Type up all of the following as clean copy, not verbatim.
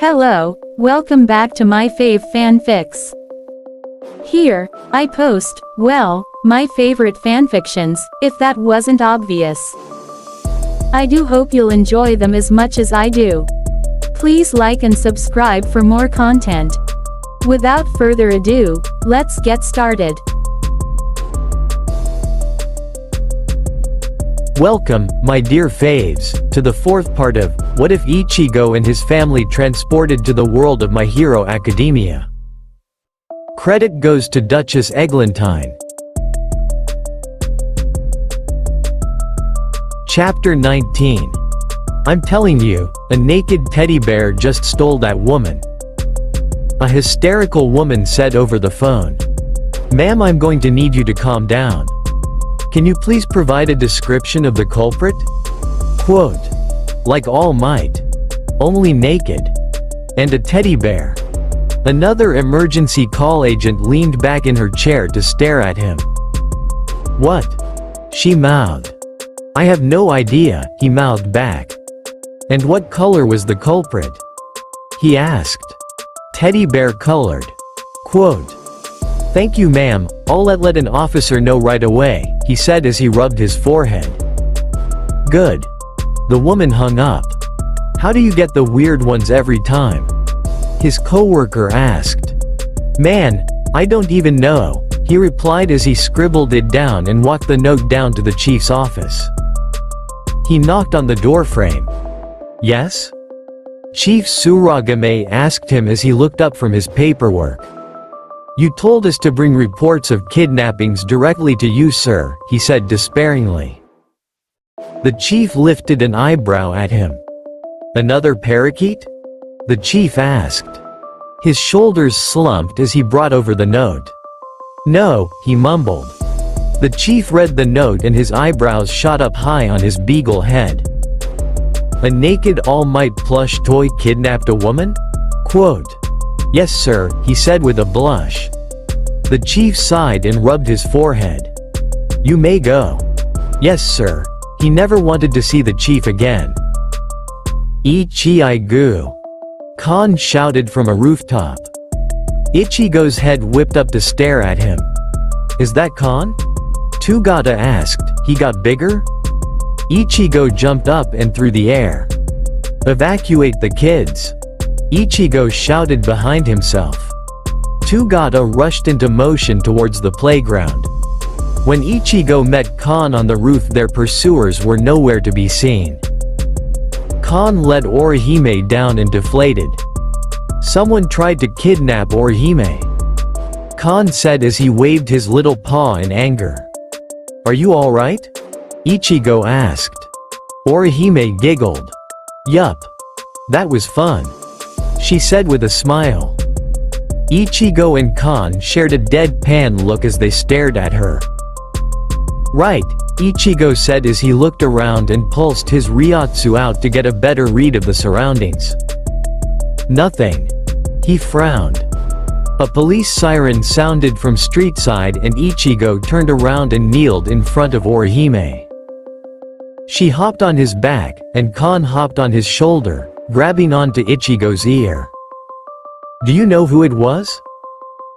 Hello, welcome back to my fave fanfics. Here, I post, well, my favorite fanfictions, if that wasn't obvious. I do hope you'll enjoy them as much as I do. Please like and subscribe for more content. Without further ado, let's get started. Welcome, my dear faves, to the fourth part of What If Ichigo and His Family Transported to the World of My Hero Academia. Credit goes to DuchessEglantine. Chapter 19. I'm telling you, a naked teddy bear just stole that woman. A hysterical woman said over the phone. Ma'am, I'm going to need you to calm down. Can you please provide a description of the culprit? Quote, like All Might. Only naked. And a teddy bear. Another emergency call agent leaned back in her chair to stare at him. What? She mouthed. I have no idea, he mouthed back. And what color was the culprit? He asked. Teddy bear colored. Quote, thank you ma'am, I'll let an officer know right away, he said as he rubbed his forehead. Good. The woman hung up. How do you get the weird ones every time? His coworker asked. Man, I don't even know, he replied as he scribbled it down and walked the note down to the chief's office. He knocked on the doorframe. Yes? Chief Suragame asked him as he looked up from his paperwork. You told us to bring reports of kidnappings directly to you, sir, he said despairingly. The chief lifted an eyebrow at him. Another parakeet? The chief asked. His shoulders slumped as he brought over the note. No, he mumbled. The chief read the note and his eyebrows shot up high on his beagle head. A naked All Might plush toy kidnapped a woman? Quote, yes sir, he said with a blush. The chief sighed and rubbed his forehead. You may go. Yes sir. He never wanted to see the chief again. Ichigo! Khan shouted from a rooftop. Ichigo's head whipped up to stare at him. Is that Khan? Tugata asked. He got bigger? Ichigo jumped up and through the air. Evacuate the kids! Ichigo shouted behind himself. Tugata rushed into motion towards the playground. When Ichigo met Khan on the roof, their pursuers were nowhere to be seen. Khan led Orihime down and deflated. Someone tried to kidnap Orihime. Khan said as he waved his little paw in anger. Are you alright? Ichigo asked. Orihime giggled. Yup. That was fun. She said with a smile. Ichigo and Khan shared a deadpan look as they stared at her. Right, Ichigo said as he looked around and pulsed his Ryotsu out to get a better read of the surroundings. Nothing. He frowned. A police siren sounded from street side and Ichigo turned around and kneeled in front of Orihime. She hopped on his back, and Khan hopped on his shoulder, grabbing onto Ichigo's ear. Do you know who it was?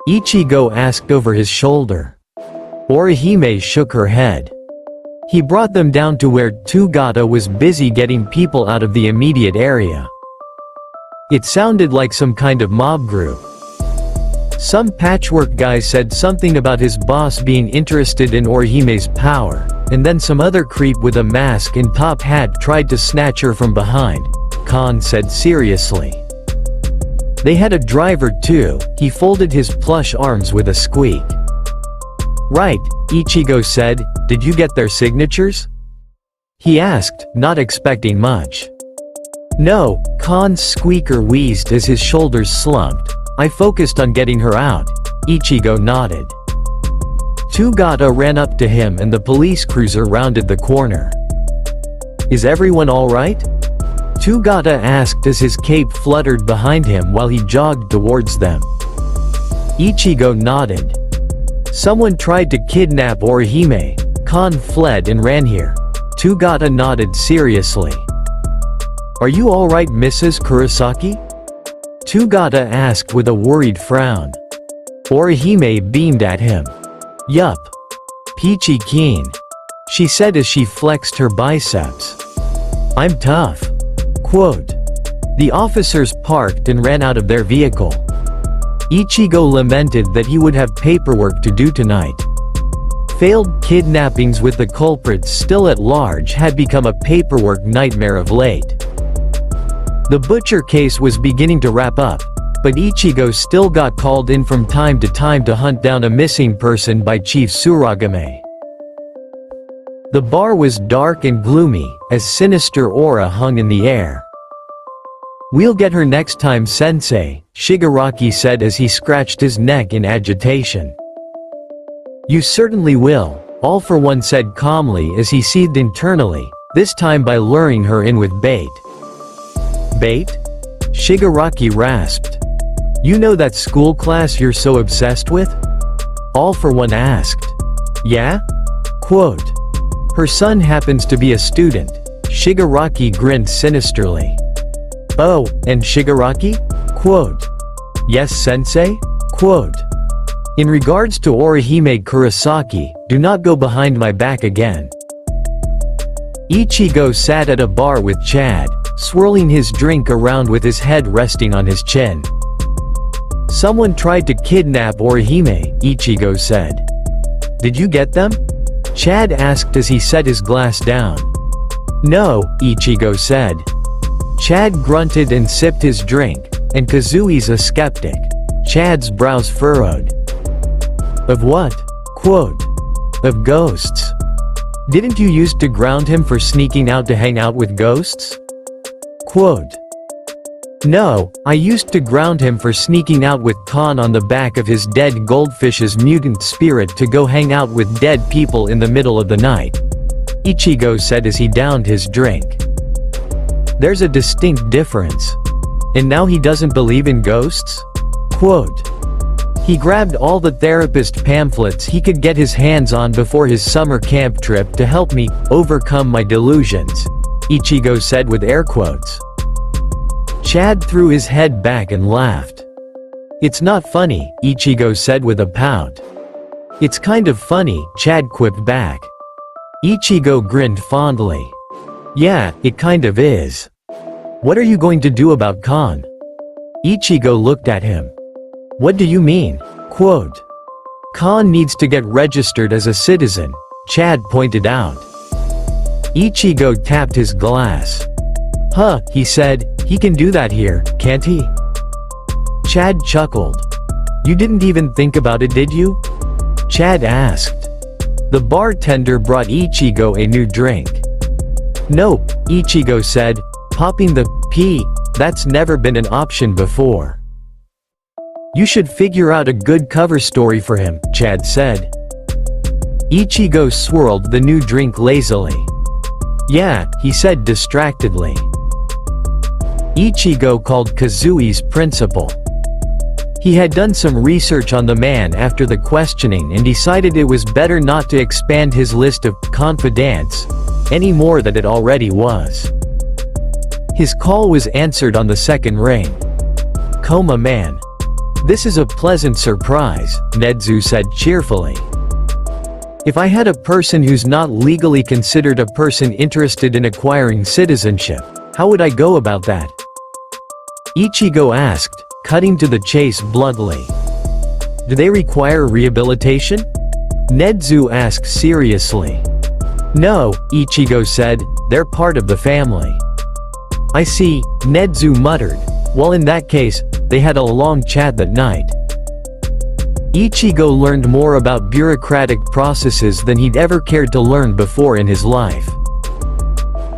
Ichigo asked over his shoulder. Orihime shook her head. He brought them down to where Tugata was busy getting people out of the immediate area. It sounded like some kind of mob group. Some patchwork guy said something about his boss being interested in Orihime's power, and then some other creep with a mask and top hat tried to snatch her from behind, Khan said seriously. They had a driver too, he folded his plush arms with a squeak. Right, Ichigo said, did you get their signatures? He asked, not expecting much. No, Khan's squeaker wheezed as his shoulders slumped. I focused on getting her out. Ichigo nodded. Tugata ran up to him and the police cruiser rounded the corner. Is everyone alright? Tugata asked as his cape fluttered behind him while he jogged towards them. Ichigo nodded. Someone tried to kidnap Orihime. Khan fled and ran here. Tugata nodded seriously. Are you alright, Mrs. Kurosaki? Tugata asked with a worried frown. Orihime beamed at him. Yup. Peachy keen. She said as she flexed her biceps. I'm tough. Quote. The officers parked and ran out of their vehicle. Ichigo lamented that he would have paperwork to do tonight. Failed kidnappings with the culprits still at large had become a paperwork nightmare of late. The butcher case was beginning to wrap up, but Ichigo still got called in from time to time to hunt down a missing person by Chief Suragame. The bar was dark and gloomy, as sinister aura hung in the air. We'll get her next time, Sensei, Shigaraki said as he scratched his neck in agitation. You certainly will, All For One said calmly as he seethed internally, this time by luring her in with bait. Bait? Shigaraki rasped. You know that school class you're so obsessed with? All For One asked. Yeah? Quote. Her son happens to be a student. Shigaraki grinned sinisterly. Oh, and Shigaraki? Quote. Yes, Sensei? Quote. In regards to Orihime Kurosaki, do not go behind my back again. Ichigo sat at a bar with Chad, swirling his drink around with his head resting on his chin. Someone tried to kidnap Orihime, Ichigo said. Did you get them? Chad asked as he set his glass down. No, Ichigo said. Chad grunted and sipped his drink, and Kazui's a skeptic. Chad's brows furrowed. Of what? Quote. Of ghosts. Didn't you used to ground him for sneaking out to hang out with ghosts? Quote. No, I used to ground him for sneaking out with Kon on the back of his dead goldfish's mutant spirit to go hang out with dead people in the middle of the night. Ichigo said as he downed his drink. There's a distinct difference. And now he doesn't believe in ghosts? Quote. He grabbed all the therapist pamphlets he could get his hands on before his summer camp trip to help me overcome my delusions, Ichigo said with air quotes. Chad threw his head back and laughed. It's not funny, Ichigo said with a pout. It's kind of funny, Chad quipped back. Ichigo grinned fondly. Yeah, it kind of is. What are you going to do about Kon? Ichigo looked at him. What do you mean? Quote. Kon needs to get registered as a citizen, Chad pointed out. Ichigo tapped his glass. Huh, he said, he can do that here, can't he? Chad chuckled. You didn't even think about it, did you? Chad asked. The bartender brought Ichigo a new drink. Nope, Ichigo said, popping the P, that's never been an option before. You should figure out a good cover story for him, Chad said. Ichigo swirled the new drink lazily. Yeah, he said distractedly. Ichigo called Kazui's principal. He had done some research on the man after the questioning and decided it was better not to expand his list of confidants any more than it already was. His call was answered on the second ring. Coma-man. This is a pleasant surprise, Nedzu said cheerfully. If I had a person who's not legally considered a person interested in acquiring citizenship, how would I go about that? Ichigo asked, cutting to the chase bluntly. Do they require rehabilitation? Nedzu asked seriously. No, Ichigo said, they're part of the family. I see, Nedzu muttered. Well, in that case, they had a long chat that night. Ichigo learned more about bureaucratic processes than he'd ever cared to learn before in his life.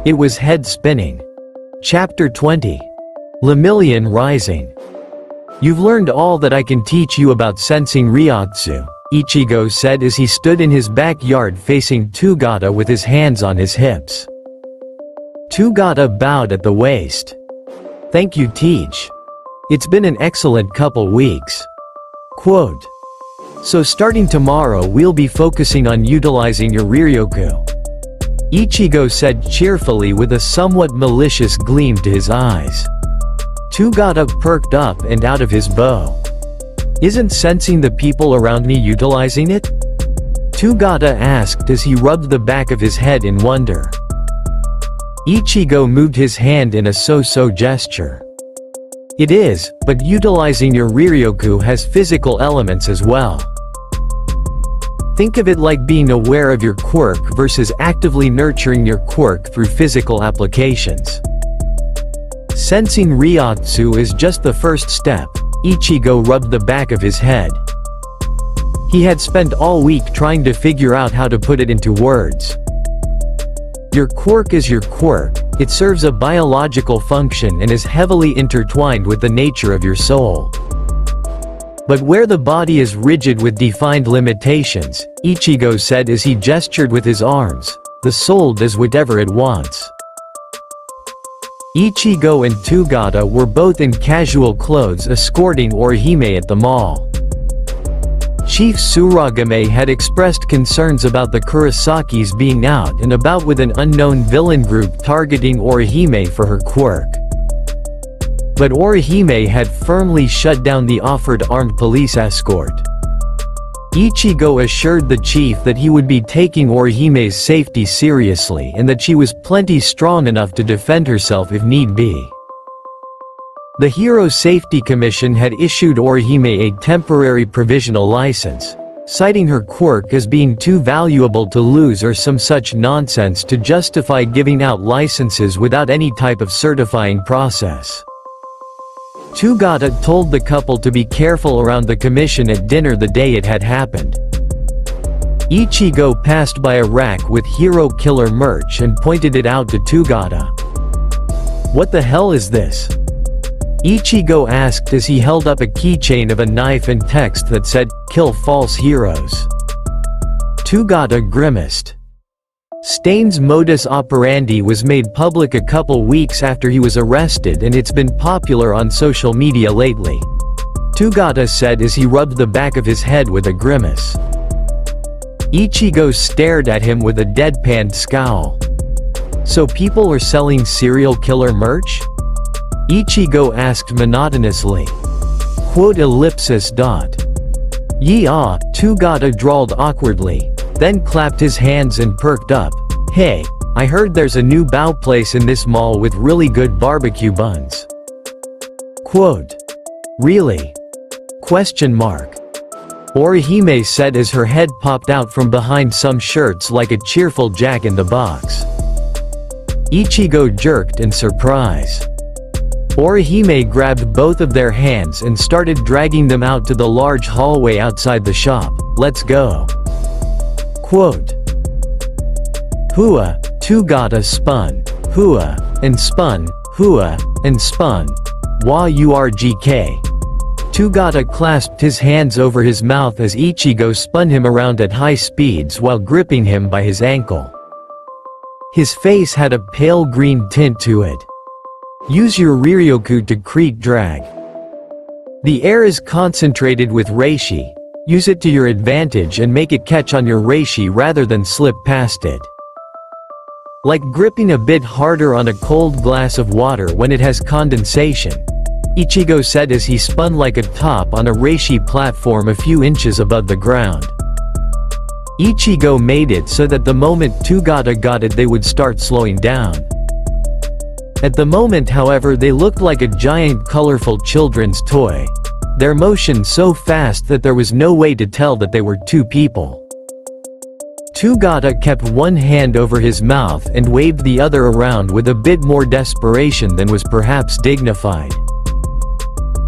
It was head-spinning. Chapter 20. Lemillion Rising. You've learned all that I can teach you about sensing Ryotsu, Ichigo said as he stood in his backyard facing Tugata with his hands on his hips. Tugata bowed at the waist. Thank you, Teach. It's been an excellent couple weeks. Quote. So starting tomorrow we'll be focusing on utilizing your Ryoryoku. Ichigo said cheerfully with a somewhat malicious gleam to his eyes. Tugata perked up and out of his bow. Isn't sensing the people around me utilizing it? Tugata asked as he rubbed the back of his head in wonder. Ichigo moved his hand in a so-so gesture. It is, but utilizing your Riryoku has physical elements as well. Think of it like being aware of your quirk versus actively nurturing your quirk through physical applications. Sensing Ryotsu is just the first step. Ichigo rubbed the back of his head. He had spent all week trying to figure out how to put it into words. Your quirk is your quirk, it serves a biological function and is heavily intertwined with the nature of your soul. But where the body is rigid with defined limitations, Ichigo said as he gestured with his arms, the soul does whatever it wants. Ichigo and Tugata were both in casual clothes escorting Orihime at the mall. Chief Suragame had expressed concerns about the Kurosakis being out and about with an unknown villain group targeting Orihime for her quirk. But Orihime had firmly shut down the offered armed police escort. Ichigo assured the chief that he would be taking Orihime's safety seriously and that she was plenty strong enough to defend herself if need be. The Hero Safety Commission had issued Orihime a temporary provisional license, citing her quirk as being too valuable to lose or some such nonsense to justify giving out licenses without any type of certifying process. Tugata told the couple to be careful around the commission at dinner the day it had happened. Ichigo passed by a rack with Hero Killer merch and pointed it out to Tugata. "What the hell is this?" Ichigo asked as he held up a keychain of a knife and text that said, "Kill false heroes." Tugata grimaced. Stain's modus operandi was made public a couple weeks after he was arrested and it's been popular on social media lately. Tugata said as he rubbed the back of his head with a grimace. Ichigo stared at him with a deadpanned scowl. "So people are selling serial killer merch?" Ichigo asked monotonously. "Yeah," Tugata drawled awkwardly, then clapped his hands and perked up. "Hey, I heard there's a new bao place in this mall with really good barbecue buns." "Really?" Orihime said as her head popped out from behind some shirts like a cheerful Jack-in-the-Box. Ichigo jerked in surprise. Orihime grabbed both of their hands and started dragging them out to the large hallway outside the shop. "Let's go." Hua, Tugata spun. Hua, and spun. Hua, and spun. Wa urgk. Tugata clasped his hands over his mouth as Ichigo spun him around at high speeds while gripping him by his ankle. His face had a pale green tint to it. Use your Riryoku to create drag. The air is concentrated with reishi. Use it to your advantage and make it catch on your reishi rather than slip past it. Like gripping a bit harder on a cold glass of water when it has condensation, Ichigo said as he spun like a top on a reishi platform a few inches above the ground. Ichigo made it so that the moment Tugata got it they would start slowing down. At the moment however they looked like a giant colorful children's toy. Their motion so fast that there was no way to tell that they were two people. Tugata kept one hand over his mouth and waved the other around with a bit more desperation than was perhaps dignified.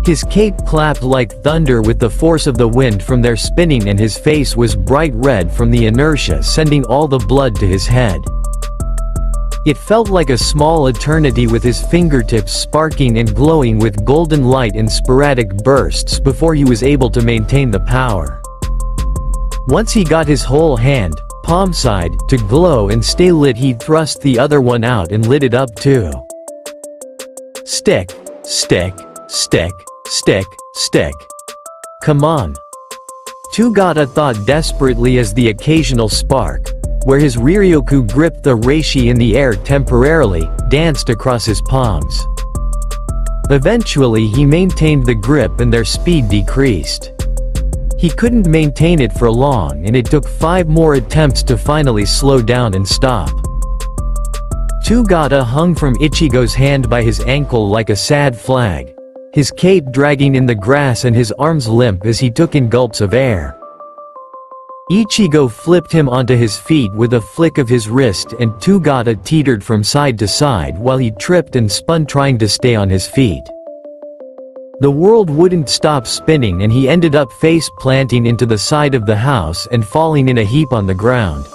His cape clapped like thunder with the force of the wind from their spinning and his face was bright red from the inertia sending all the blood to his head. It felt like a small eternity with his fingertips sparking and glowing with golden light in sporadic bursts before he was able to maintain the power. Once he got his whole hand, palm side, to glow and stay lit he thrust the other one out and lit it up too. Stick, stick, stick, stick, stick. Come on. Tugata thought desperately as the occasional spark, where his Riryoku gripped the reishi in the air temporarily, danced across his palms. Eventually he maintained the grip and their speed decreased. He couldn't maintain it for long and it took 5 more attempts to finally slow down and stop. Tugata hung from Ichigo's hand by his ankle like a sad flag, his cape dragging in the grass and his arms limp as he took in gulps of air. Ichigo flipped him onto his feet with a flick of his wrist and Tugata teetered from side to side while he tripped and spun trying to stay on his feet. The world wouldn't stop spinning and he ended up face-planting into the side of the house and falling in a heap on the ground.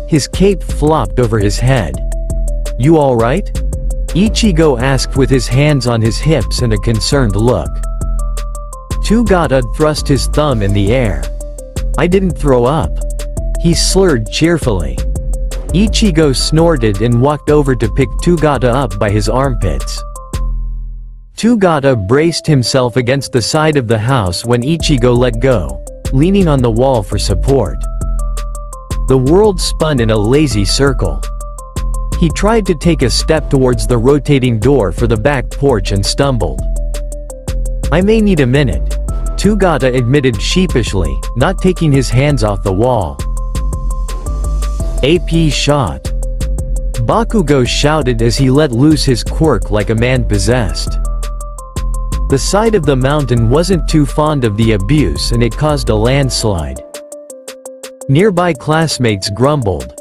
His cape flopped over his head. "You alright?" Ichigo asked with his hands on his hips and a concerned look. Tugata thrust his thumb in the air. "I didn't throw up," he slurred cheerfully. Ichigo snorted and walked over to pick Tugata up by his armpits. Tugata braced himself against the side of the house when Ichigo let go, leaning on the wall for support. The world spun in a lazy circle. He tried to take a step towards the rotating door for the back porch and stumbled. "I may need a minute," Tugata admitted sheepishly, not taking his hands off the wall. "AP shot," Bakugo shouted as he let loose his quirk like a man possessed. The side of the mountain wasn't too fond of the abuse and it caused a landslide. Nearby classmates grumbled.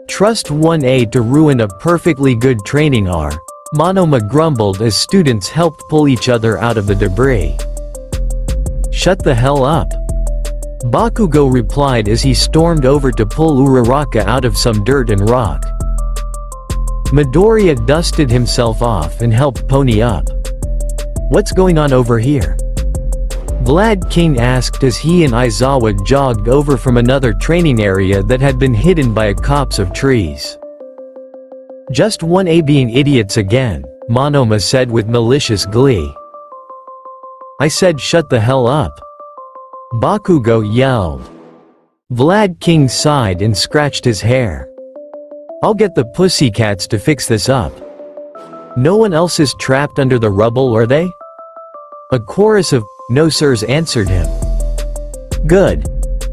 "Trust 1A to ruin a perfectly good training R," Monoma grumbled as students helped pull each other out of the debris. "Shut the hell up," Bakugo replied as he stormed over to pull Uraraka out of some dirt and rock. Midoriya dusted himself off and helped Pony up. "What's going on over here?" Vlad King asked as he and Aizawa jogged over from another training area that had been hidden by a copse of trees. "Just 1A being idiots again," Monoma said with malicious glee. "I said shut the hell up," Bakugo yelled. Vlad King sighed and scratched his hair. "I'll get the pussycats to fix this up. No one else is trapped under the rubble, are they?" A chorus of "no sirs" answered him. "Good."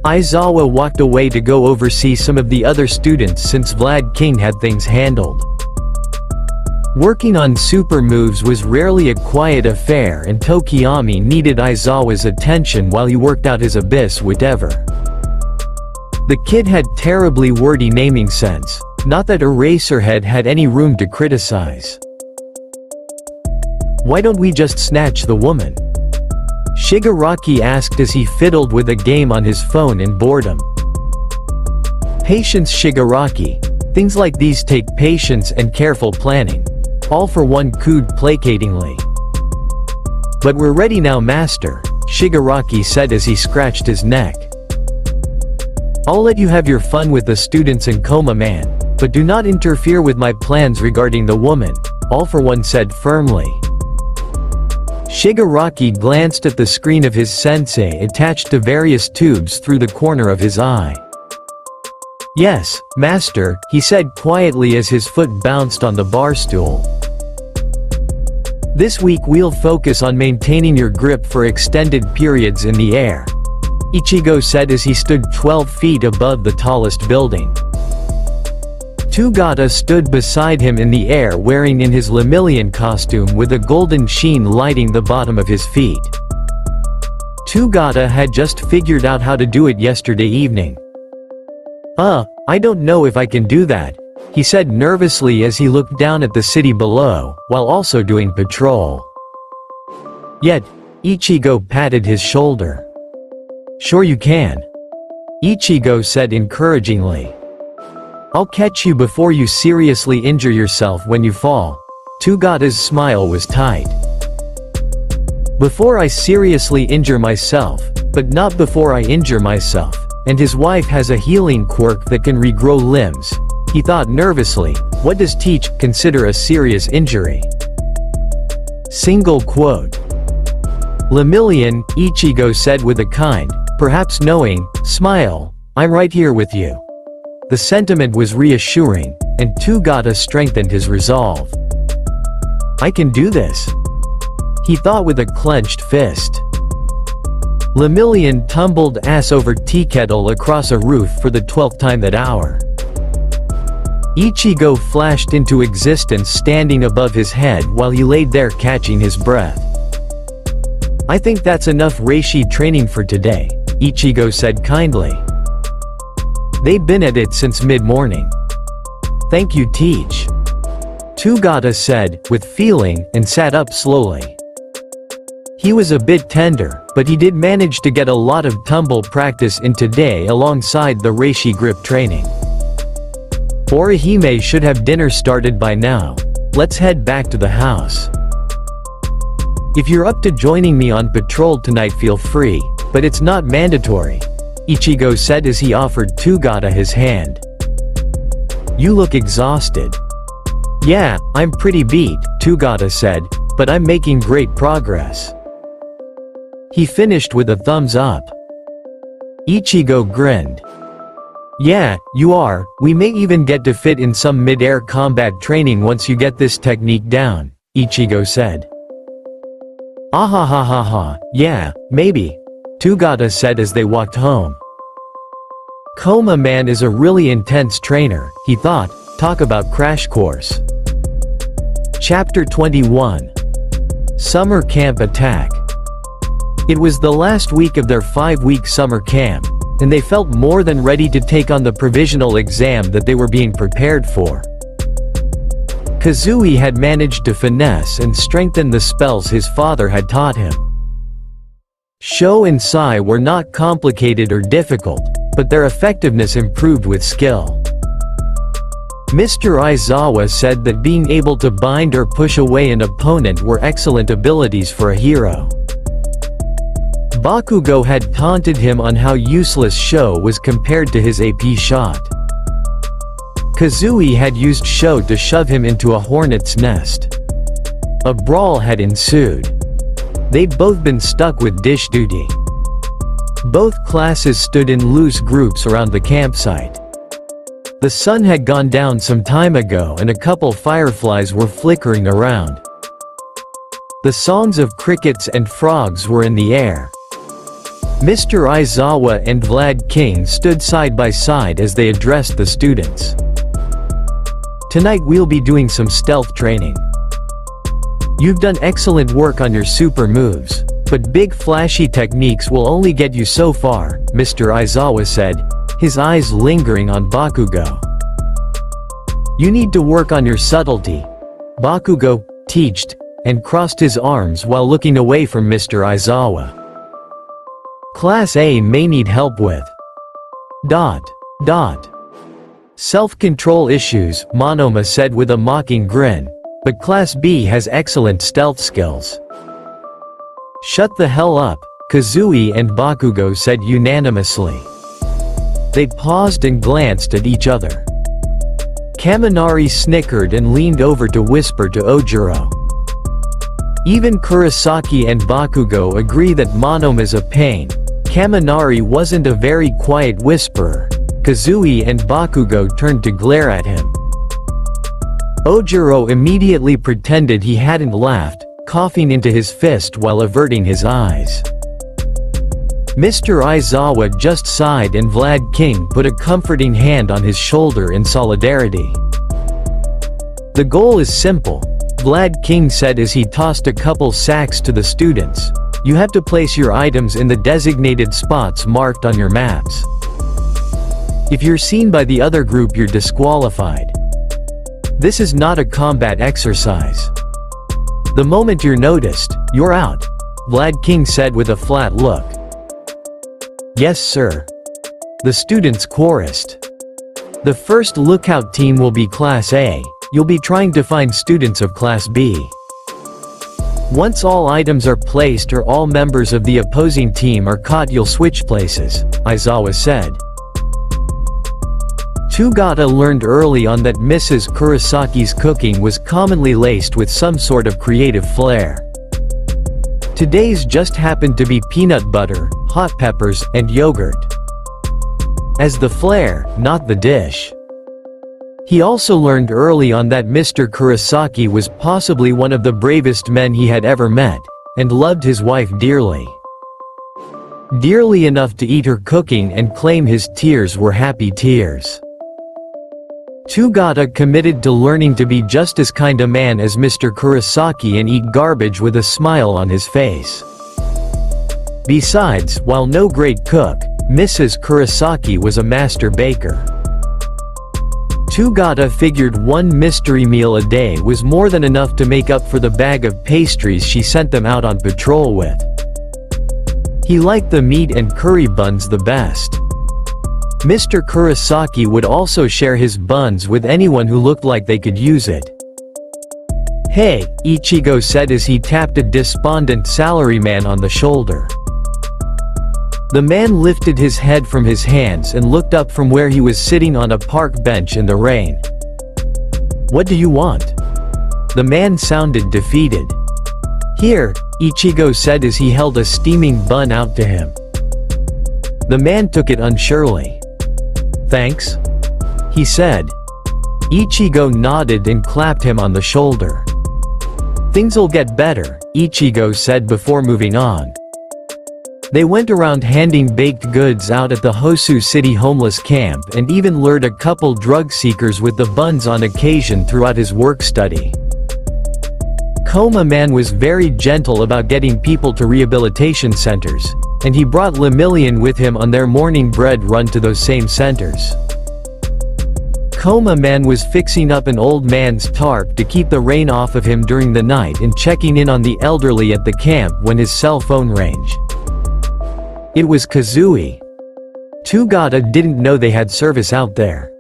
Aizawa walked away to go oversee some of the other students since Vlad King had things handled. Working on super moves was rarely a quiet affair and Tokiyami needed Aizawa's attention while he worked out his abyss whatever. The kid had terribly wordy naming sense, not that Eraserhead had any room to criticize. "Why don't we just snatch the woman?" Shigaraki asked as he fiddled with a game on his phone in boredom. "Patience, Shigaraki. Things like these take patience and careful planning. All for one," cooed placatingly. "But we're ready now, master," Shigaraki said as he scratched his neck. "I'll let you have your fun with the students and Coma-man, but do not interfere with my plans regarding the woman," All for One said firmly. Shigaraki glanced at the screen of his sensei attached to various tubes through the corner of his eye. "Yes, master," he said quietly as his foot bounced on the bar stool. "This week we'll focus on maintaining your grip for extended periods in the air," Ichigo said as he stood 12 feet above the tallest building. Tugata stood beside him in the air wearing in his Lemillion costume with a golden sheen lighting the bottom of his feet. Tugata had just figured out how to do it yesterday evening. I don't know if I can do that," he said nervously as he looked down at the city below, while also doing patrol. Yet, Ichigo patted his shoulder. "Sure you can," Ichigo said encouragingly. "I'll catch you before you seriously injure yourself when you fall." Tugata's smile was tight. "Before I seriously injure myself, but not before I injure myself. And his wife has a healing quirk that can regrow limbs," he thought nervously. "What does teach consider a serious injury?" Single quote. "Lemillion," Ichigo said with a kind, perhaps knowing, smile. "I'm right here with you." The sentiment was reassuring, and Tugata strengthened his resolve. I can do this, he thought with a clenched fist. Lemillion tumbled ass over tea kettle across a roof for the 12th time that hour. Ichigo flashed into existence standing above his head while he laid there catching his breath. I think that's enough reishi training for today, Ichigo said kindly. They'd been at it since mid-morning. Thank you, Teach, Tugata said, with feeling, and sat up slowly. He was a bit tender, but he did manage to get a lot of tumble practice in today alongside the reishi grip training. Orihime should have dinner started by now. Let's head back to the house. If you're up to joining me on patrol tonight, feel free, but it's not mandatory, Ichigo said as he offered Tugata his hand. You look exhausted. Yeah, I'm pretty beat, Tugata said, but I'm making great progress. He finished with a thumbs up. Ichigo grinned. Yeah, you are. We may even get to fit in some mid-air combat training once you get this technique down, Ichigo said. Ahahaha, yeah, maybe, Tugata said as they walked home. Coma-man is a really intense trainer, he thought. Talk about crash course. Chapter 21. Summer Camp Attack. It was the last week of their 5-week summer camp, and they felt more than ready to take on the provisional exam that they were being prepared for. Kazui had managed to finesse and strengthen the spells his father had taught him. Sho and Sai were not complicated or difficult, but their effectiveness improved with skill. Mr. Aizawa said that being able to bind or push away an opponent were excellent abilities for a hero. Bakugo had taunted him on how useless Sho was compared to his AP shot. Kazui had used Sho to shove him into a hornet's nest. A brawl had ensued. They'd both been stuck with dish duty. Both classes stood in loose groups around the campsite. The sun had gone down some time ago and a couple fireflies were flickering around. The songs of crickets and frogs were in the air. Mr. Aizawa and Vlad King stood side by side as they addressed the students. Tonight we'll be doing some stealth training. You've done excellent work on your super moves, but big flashy techniques will only get you so far, Mr. Aizawa said, his eyes lingering on Bakugo. You need to work on your subtlety, Bakugo teached, and crossed his arms while looking away from Mr. Aizawa. Class A may need help with ... self-control issues, Monoma said with a mocking grin, but Class B has excellent stealth skills. Shut the hell up, Kazui and Bakugo said unanimously. They paused and glanced at each other. Kaminari snickered and leaned over to whisper to Ojiro. Even Kurosaki and Bakugo agree that Monoma's a pain. Kaminari wasn't a very quiet whisperer. Kazui and Bakugo turned to glare at him. Ojiro immediately pretended he hadn't laughed, coughing into his fist while averting his eyes. Mr. Aizawa just sighed and Vlad King put a comforting hand on his shoulder in solidarity. The goal is simple, Vlad King said as he tossed a couple sacks to the students. You have to place your items in the designated spots marked on your maps. If you're seen by the other group, you're disqualified. This is not a combat exercise. The moment you're noticed, you're out, Vlad King said with a flat look. Yes, sir. The students chorused. The first lookout team will be Class A. You'll be trying to find students of Class B. Once all items are placed or all members of the opposing team are caught, you'll switch places, Aizawa said. Tugata learned early on that Mrs. Kurosaki's cooking was commonly laced with some sort of creative flair. Today's just happened to be peanut butter, hot peppers, and yogurt. As the flair, not the dish. He also learned early on that Mr. Kurosaki was possibly one of the bravest men he had ever met, and loved his wife dearly. Dearly enough to eat her cooking and claim his tears were happy tears. Togata committed to learning to be just as kind a man as Mr. Kurosaki and eat garbage with a smile on his face. Besides, while no great cook, Mrs. Kurosaki was a master baker. Togata figured one mystery meal a day was more than enough to make up for the bag of pastries she sent them out on patrol with. He liked the meat and curry buns the best. Mr. Kurosaki would also share his buns with anyone who looked like they could use it. "Hey," Ichigo said as he tapped a despondent salaryman on the shoulder. The man lifted his head from his hands and looked up from where he was sitting on a park bench in the rain. "What do you want?" The man sounded defeated. "Here," Ichigo said as he held a steaming bun out to him. The man took it unsurely. "Thanks," he said. Ichigo nodded and clapped him on the shoulder. "Things'll get better," Ichigo said before moving on. They went around handing baked goods out at the Hosu City homeless camp and even lured a couple drug seekers with the buns on occasion throughout his work-study. Coma-man was very gentle about getting people to rehabilitation centers, and he brought Lemillion with him on their morning bread run to those same centers. Coma-man was fixing up an old man's tarp to keep the rain off of him during the night and checking in on the elderly at the camp when his cell phone rang. It was Kazui. Togata didn't know they had service out there.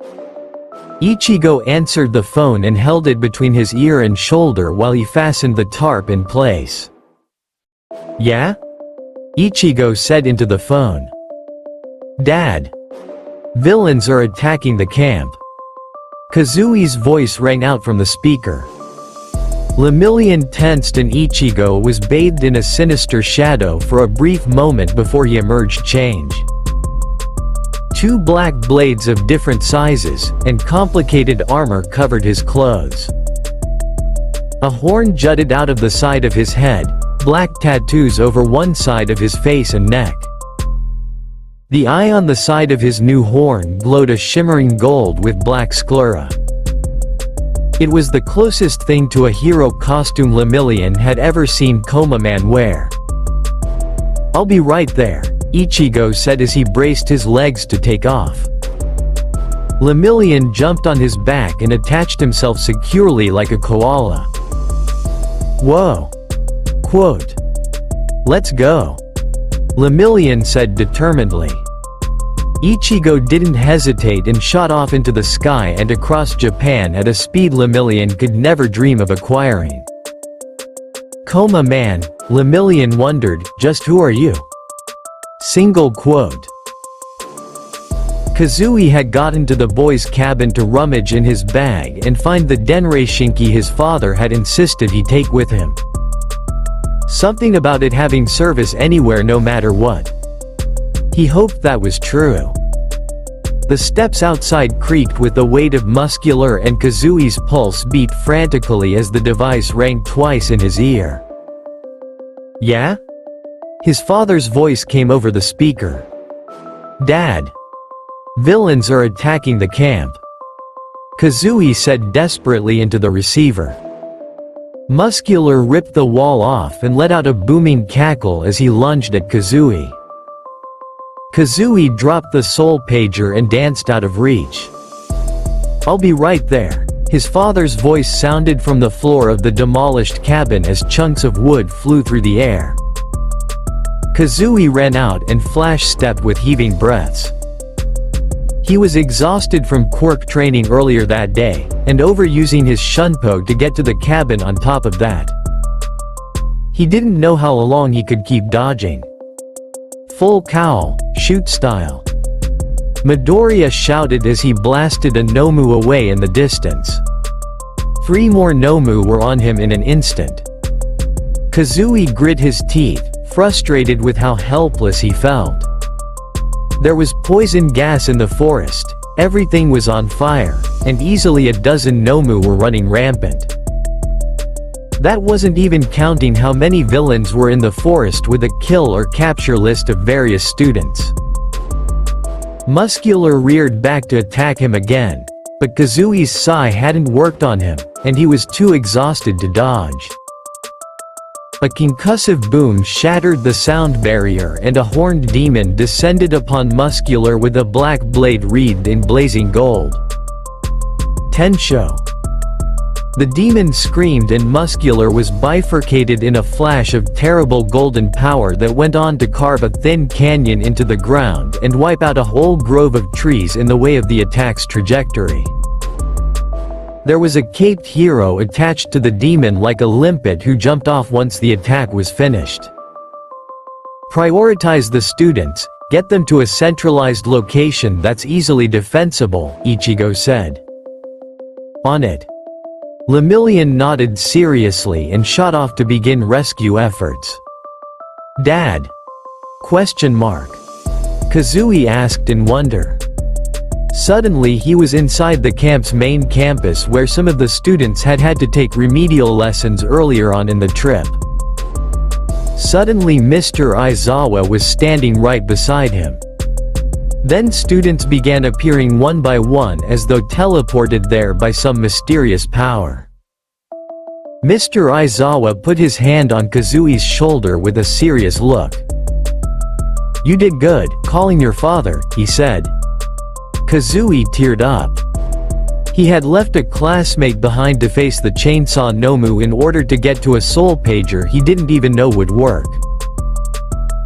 Ichigo answered the phone and held it between his ear and shoulder while he fastened the tarp in place. "Yeah?" Ichigo said into the phone. "Dad. Villains are attacking the camp." Kazui's voice rang out from the speaker. Lemillion tensed and Ichigo was bathed in a sinister shadow for a brief moment before he emerged changed. Two black blades of different sizes, and complicated armor covered his clothes. A horn jutted out of the side of his head, black tattoos over one side of his face and neck. The eye on the side of his new horn glowed a shimmering gold with black sclera. It was the closest thing to a hero costume Lemillion had ever seen Coma-man wear. "I'll be right there," Ichigo said as he braced his legs to take off. Lemillion jumped on his back and attached himself securely like a koala. "Whoa. Quote. Let's go," Lemillion said determinedly. Ichigo didn't hesitate and shot off into the sky and across Japan at a speed Lemillion could never dream of acquiring. "Coma-man," Lemillion wondered, "just who are you?" Single quote. Kazui had gotten to the boy's cabin to rummage in his bag and find the denreishinki his father had insisted he take with him. Something about it having service anywhere no matter what. He hoped that was true. The steps outside creaked with the weight of muscular and Kazui's pulse beat frantically as the device rang twice in his ear. "Yeah?" His father's voice came over the speaker. "Dad. Villains are attacking the camp," Kazui said desperately into the receiver. Muscular ripped the wall off and let out a booming cackle as he lunged at Kazui. Kazui dropped the soul pager and danced out of reach. "I'll be right there," his father's voice sounded from the floor of the demolished cabin as chunks of wood flew through the air. Kazui ran out and flash-stepped with heaving breaths. He was exhausted from quirk training earlier that day, and overusing his shunpo to get to the cabin on top of that. He didn't know how long he could keep dodging. "Full cowl, shoot style," Midoriya shouted as he blasted a Nomu away in the distance. 3 more Nomu were on him in an instant. Kazui grit his teeth, frustrated with how helpless he felt. There was poison gas in the forest, Everything was on fire, and easily a dozen Nomu were running rampant. That wasn't even counting how many villains were in the forest with a kill or capture list of various students. Muscular reared back to attack him again, but Kazui's Sai hadn't worked on him, and he was too exhausted to dodge. A concussive boom shattered the sound barrier and a horned demon descended upon Muscular with a black blade wreathed in blazing gold. Tensho. The demon screamed and Muscular was bifurcated in a flash of terrible golden power that went on to carve a thin canyon into the ground and wipe out a whole grove of trees in the way of the attack's trajectory. There was a caped hero attached to the demon like a limpet who jumped off once the attack was finished. Prioritize the students, get them to a centralized location that's easily defensible, Ichigo said. On it. Lemillion nodded seriously and shot off to begin rescue efforts. Dad? Kazui asked in wonder. Suddenly he was inside the camp's main campus where some of the students had to take remedial lessons earlier on in the trip. Suddenly Mr. Aizawa was standing right beside him. Then students began appearing one by one as though teleported there by some mysterious power. Mr. Aizawa put his hand on Kazui's shoulder with a serious look. "You did good, calling your father," he said. Kazui teared up. He had left a classmate behind to face the chainsaw Nomu in order to get to a soul pager he didn't even know would work.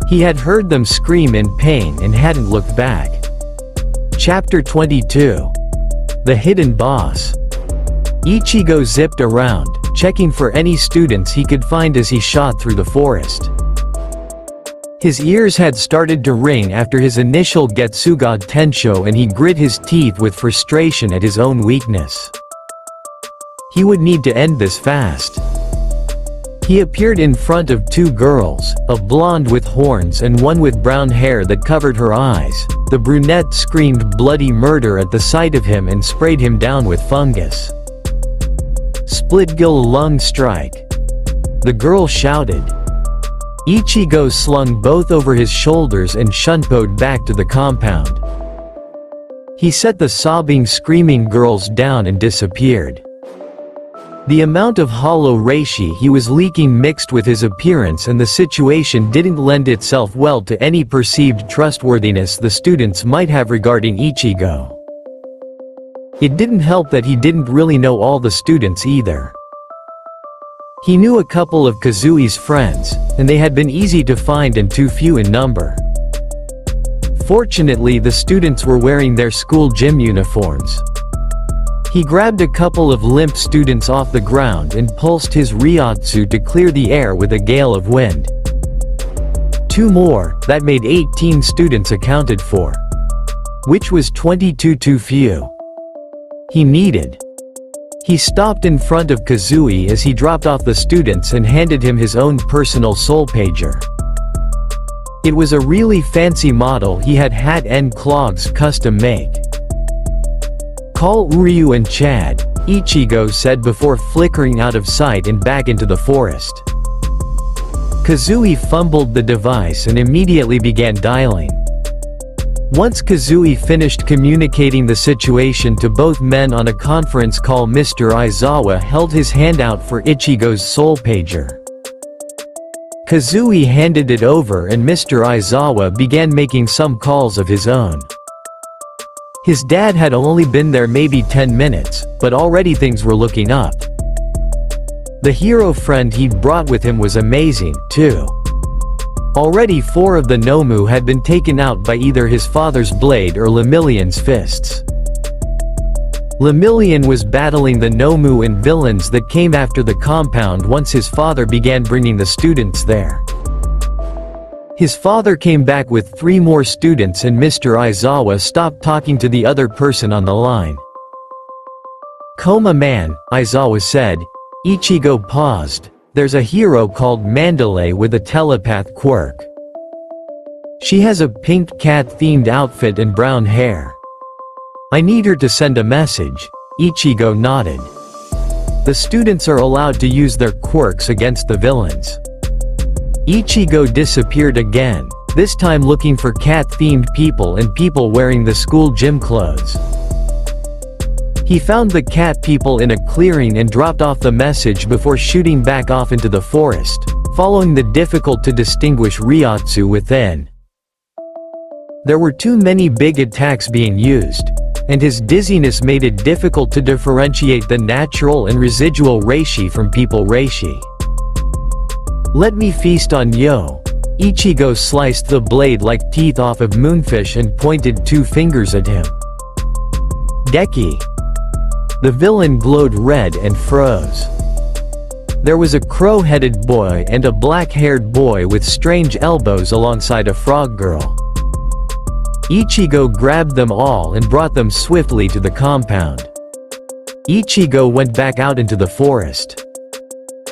He had heard them scream in pain and hadn't looked back. Chapter 22. The Hidden Boss. Ichigo zipped around, checking for any students he could find as he shot through the forest. His ears had started to ring after his initial Getsuga Tensho and he grit his teeth with frustration at his own weakness. He would need to end this fast. He appeared in front of two girls, a blonde with horns and one with brown hair that covered her eyes. The brunette screamed bloody murder at the sight of him and sprayed him down with fungus. "Split-gill lung strike," the girl shouted. Ichigo slung both over his shoulders and shunpoed back to the compound. He set the sobbing, screaming girls down and disappeared. The amount of hollow reishi he was leaking mixed with his appearance and the situation didn't lend itself well to any perceived trustworthiness the students might have regarding Ichigo. It didn't help that he didn't really know all the students either. He knew a couple of Kazui's friends, and they had been easy to find and too few in number. Fortunately, the students were wearing their school gym uniforms. He grabbed a couple of limp students off the ground and pulsed his Ryotsu to clear the air with a gale of wind. Two more, that made 18 students accounted for. Which was 22 too few. He stopped in front of Kazui as he dropped off the students and handed him his own personal soul pager. It was a really fancy model he had and clogs custom make. "Call Uryu and Chad," Ichigo said before flickering out of sight and back into the forest. Kazui fumbled the device and immediately began dialing. Once Kazui finished communicating the situation to both men on a conference call, Mr. Aizawa held his hand out for Ichigo's soul pager. Kazui handed it over and Mr. Aizawa began making some calls of his own. His dad had only been there maybe 10 minutes, but already things were looking up. The hero friend he'd brought with him was amazing, too. Already 4 of the Nomu had been taken out by either his father's blade or Lemillion's fists. Lemillion was battling the Nomu and villains that came after the compound once his father began bringing the students there. His father came back with 3 more students and Mr. Aizawa stopped talking to the other person on the line. "Coma-man," Aizawa said. Ichigo paused. "There's a hero called Mandalay with a telepath quirk. She has a pink cat-themed outfit and brown hair. I need her to send a message. Ichigo nodded. The students are allowed to use their quirks against the villains. Ichigo disappeared again, this time looking for cat-themed people and people wearing the school gym clothes. He found the cat people in a clearing and dropped off the message before shooting back off into the forest, following the difficult-to-distinguish Ryotsu within. There were too many big attacks being used, and his dizziness made it difficult to differentiate the natural and residual reishi from people reishi. Let me feast on yo. Ichigo sliced the blade like teeth off of Moonfish and pointed 2 fingers at him. Geki. The villain glowed red and froze. There was a crow-headed boy and a black-haired boy with strange elbows alongside a frog girl. Ichigo grabbed them all and brought them swiftly to the compound. Ichigo went back out into the forest.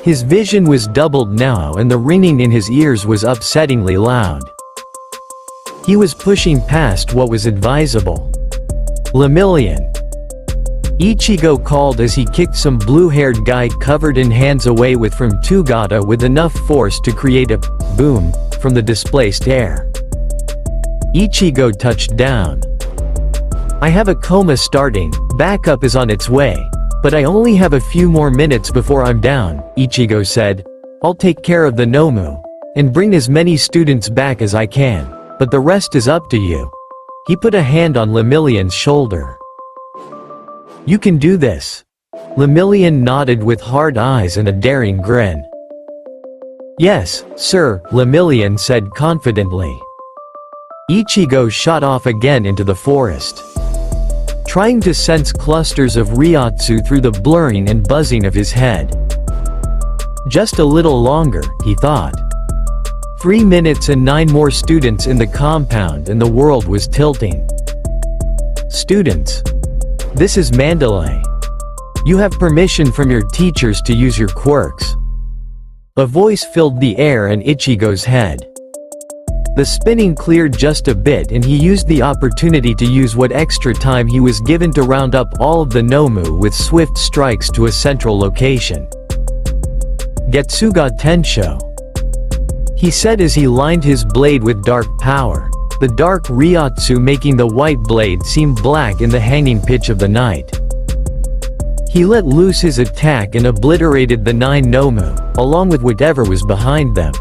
His vision was doubled now and the ringing in his ears was upsettingly loud. He was pushing past what was advisable. Lemillion. Ichigo called as he kicked some blue-haired guy covered in hands away from Tugata with enough force to create a boom from the displaced air. Ichigo touched down. I have a coma starting, backup is on its way. But I only have a few more minutes before I'm down, Ichigo said. I'll take care of the Nomu, and bring as many students back as I can, but the rest is up to you. He put a hand on Lemillion's shoulder. You can do this. Lemillion nodded with hard eyes and a daring grin. Yes, sir, Lemillion said confidently. Ichigo shot off again into the forest, trying to sense clusters of Ryotsu through the blurring and buzzing of his head. Just a little longer, he thought. 3 minutes and 9 more students in the compound and the world was tilting. Students. This is Mandalay. You have permission from your teachers to use your quirks. A voice filled the air in Ichigo's head. The spinning cleared just a bit and he used the opportunity to use what extra time he was given to round up all of the Nomu with swift strikes to a central location. Getsuga Tensho. He said as he lined his blade with dark power, the dark Ryotsu making the white blade seem black in the hanging pitch of the night. He let loose his attack and obliterated the 9 Nomu, along with whatever was behind them.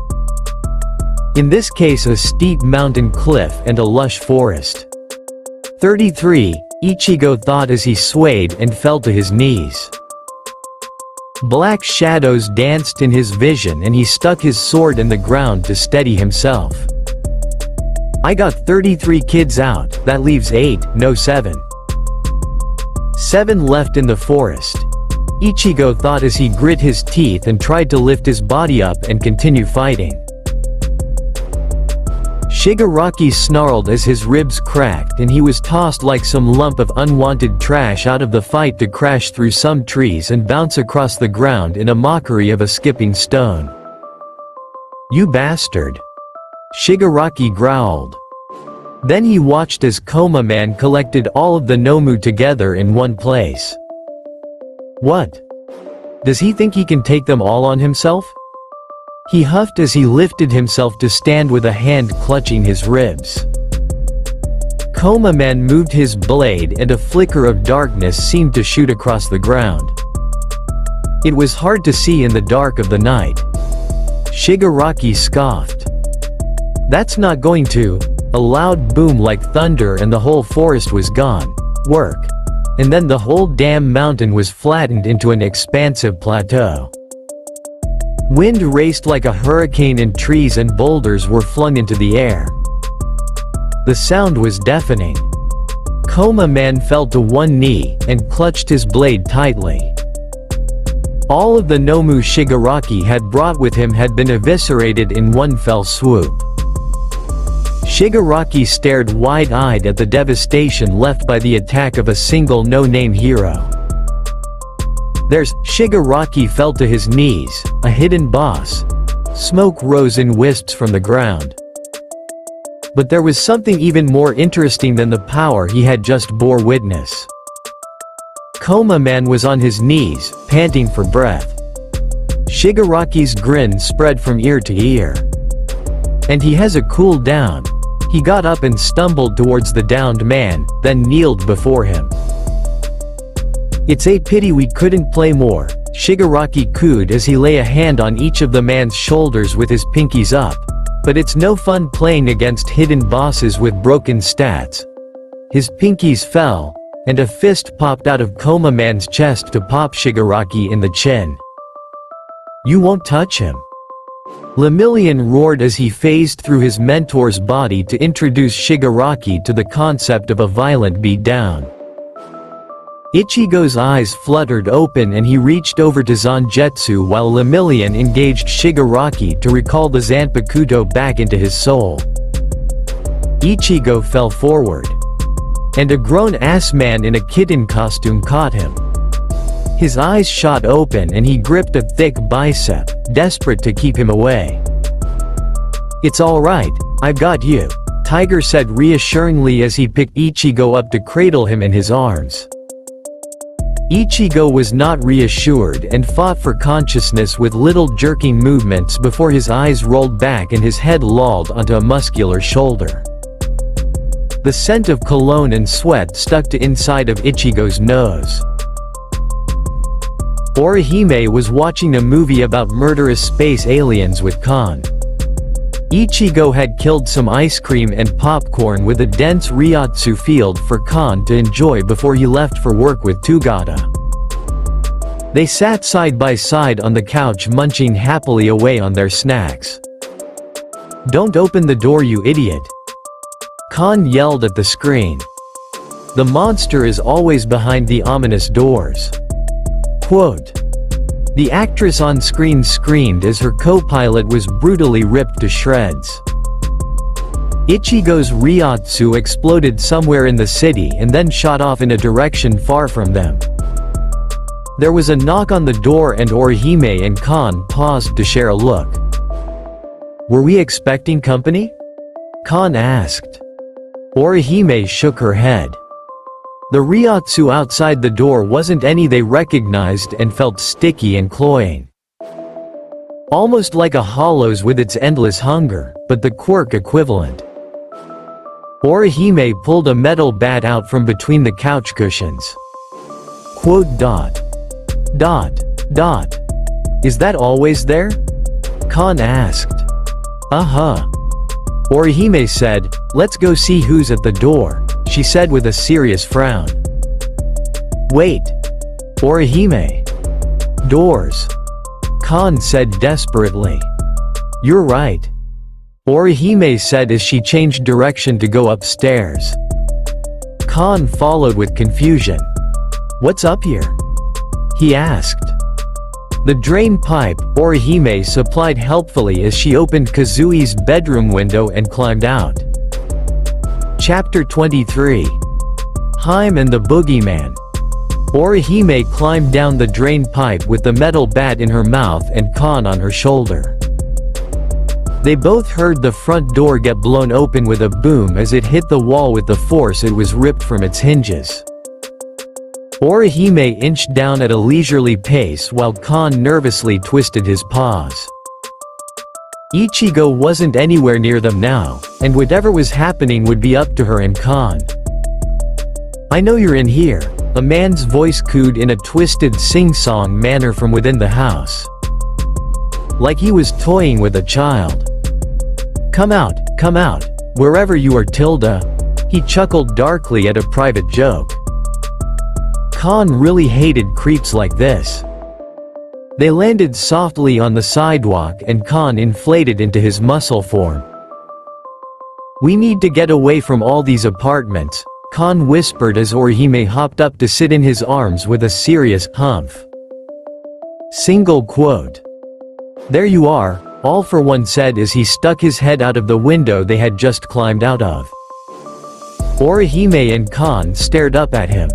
In this case a steep mountain cliff and a lush forest. 33, Ichigo thought as he swayed and fell to his knees. Black shadows danced in his vision and he stuck his sword in the ground to steady himself. I got 33 kids out, that leaves 8, no 7. 7 left in the forest. Ichigo thought as he grit his teeth and tried to lift his body up and continue fighting. Shigaraki snarled as his ribs cracked and he was tossed like some lump of unwanted trash out of the fight to crash through some trees and bounce across the ground in a mockery of a skipping stone. You bastard! Shigaraki growled. Then he watched as Coma-man collected all of the Nomu together in one place. What? Does he think he can take them all on himself? He huffed as he lifted himself to stand with a hand clutching his ribs. Coma-man moved his blade and a flicker of darkness seemed to shoot across the ground. It was hard to see in the dark of the night. Shigaraki scoffed. That's not going to. A loud boom like thunder and the whole forest was gone. Work. And then the whole damn mountain was flattened into an expansive plateau. Wind raced like a hurricane and trees and boulders were flung into the air. The sound was deafening. Coma-man fell to one knee and clutched his blade tightly. All of the Nomu Shigaraki had brought with him had been eviscerated in one fell swoop. Shigaraki stared wide-eyed at the devastation left by the attack of a single no-name hero. Shigaraki fell to his knees, a hidden boss. Smoke rose in wisps from the ground. But there was something even more interesting than the power he had just bore witness. Coma-man was on his knees, panting for breath. Shigaraki's grin spread from ear to ear. And he has a cool down. He got up and stumbled towards the downed man, then kneeled before him. "It's a pity we couldn't play more," Shigaraki cooed as he lay a hand on each of the man's shoulders with his pinkies up. "But it's no fun playing against hidden bosses with broken stats." His pinkies fell, and a fist popped out of Coma-man's chest to pop Shigaraki in the chin. "You won't touch him?" Lemillion roared as he phased through his mentor's body to introduce Shigaraki to the concept of a violent beatdown. Ichigo's eyes fluttered open and he reached over to Zangetsu while Lemillion engaged Shigaraki to recall the Zanpakuto back into his soul. Ichigo fell forward. And a grown-ass man in a kitten costume caught him. His eyes shot open and he gripped a thick bicep, desperate to keep him away. "It's alright, I've got you," Tiger said reassuringly as he picked Ichigo up to cradle him in his arms. Ichigo was not reassured and fought for consciousness with little jerking movements before his eyes rolled back and his head lolled onto a muscular shoulder. The scent of cologne and sweat stuck to inside of Ichigo's nose. Orihime was watching a movie about murderous space aliens with Kon. Ichigo had killed some ice cream and popcorn with a dense ryotsu field for Kon to enjoy before he left for work with Tugata. They sat side by side on the couch munching happily away on their snacks. "Don't open the door, you idiot," Kon yelled at the screen. "The monster is always behind the ominous doors." Quote. The actress on screen screamed as her co-pilot was brutally ripped to shreds. Ichigo's ryotsu exploded somewhere in the city and then shot off in a direction far from them. There was a knock on the door and Orihime and Kon paused to share a look. "Were we expecting company?" Kon asked. Orihime shook her head. The ryotsu outside the door wasn't any they recognized and felt sticky and cloying. Almost like a hollow's with its endless hunger, but the quirk equivalent. Orihime pulled a metal bat out from between the couch cushions. Quote dot. Dot. Dot. "Is that always there?" Kon asked. "Uh-huh." Orihime said, "Let's go see who's at the door," she said with a serious frown. "Wait. Orihime. Doors." Kon said desperately. "You're right," Orihime said as she changed direction to go upstairs. Kon followed with confusion. "What's up here?" he asked. The drain pipe, Orihime supplied helpfully as she opened Kazui's bedroom window and climbed out. Chapter 23. Haim and the Boogeyman. Orihime climbed down the drain pipe with the metal bat in her mouth and Kon on her shoulder. They both heard the front door get blown open with a boom as it hit the wall with the force it was ripped from its hinges. Orihime inched down at a leisurely pace while Kon nervously twisted his paws. Ichigo wasn't anywhere near them now, and whatever was happening would be up to her and Kon. "I know you're in here," a man's voice cooed in a twisted sing-song manner from within the house. Like he was toying with a child. Come out, wherever you are, Tilda," he chuckled darkly at a private joke. Kon really hated creeps like this. They landed softly on the sidewalk and Kon inflated into his muscle form. "We need to get away from all these apartments," Kon whispered as Orihime hopped up to sit in his arms with a serious humph. Single quote. "There you are," All for One said as he stuck his head out of the window they had just climbed out of. Orihime and Kon stared up at him.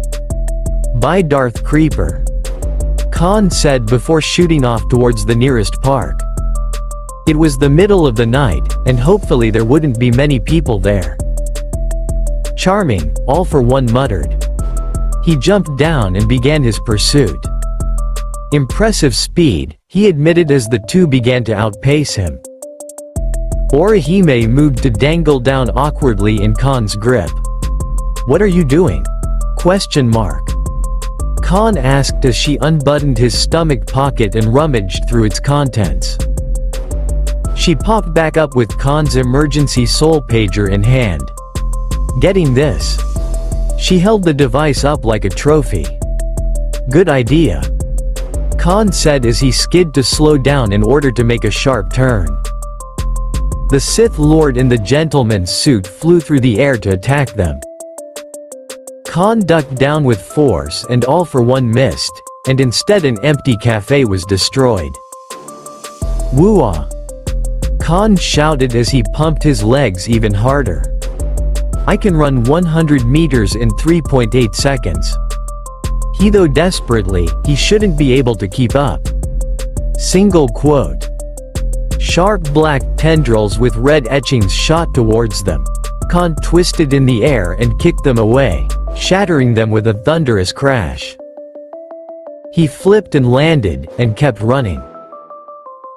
"Bye, Darth Creeper," Kon said before shooting off towards the nearest park. It was the middle of the night, and hopefully there wouldn't be many people there. Charming, All for One muttered. He jumped down and began his pursuit. Impressive speed, he admitted as the two began to outpace him. Orihime moved to dangle down awkwardly in Khan's grip. "What are you doing?" Khan asked as she unbuttoned his stomach pocket and rummaged through its contents. She popped back up with Khan's emergency soul pager in hand. "Getting this." She held the device up like a trophy. "Good idea," Khan said as he skid to slow down in order to make a sharp turn. The Sith Lord in the gentleman's suit flew through the air to attack them. Khan ducked down with force and All for One missed, and instead an empty cafe was destroyed. "Woo-ah!" Khan shouted as he pumped his legs even harder. "I can run 100 meters in 3.8 seconds. Though desperately, he shouldn't be able to keep up." Single quote. Sharp black tendrils with red etchings shot towards them. Khan twisted in the air and kicked them away, shattering them with a thunderous crash. He flipped and landed, and kept running.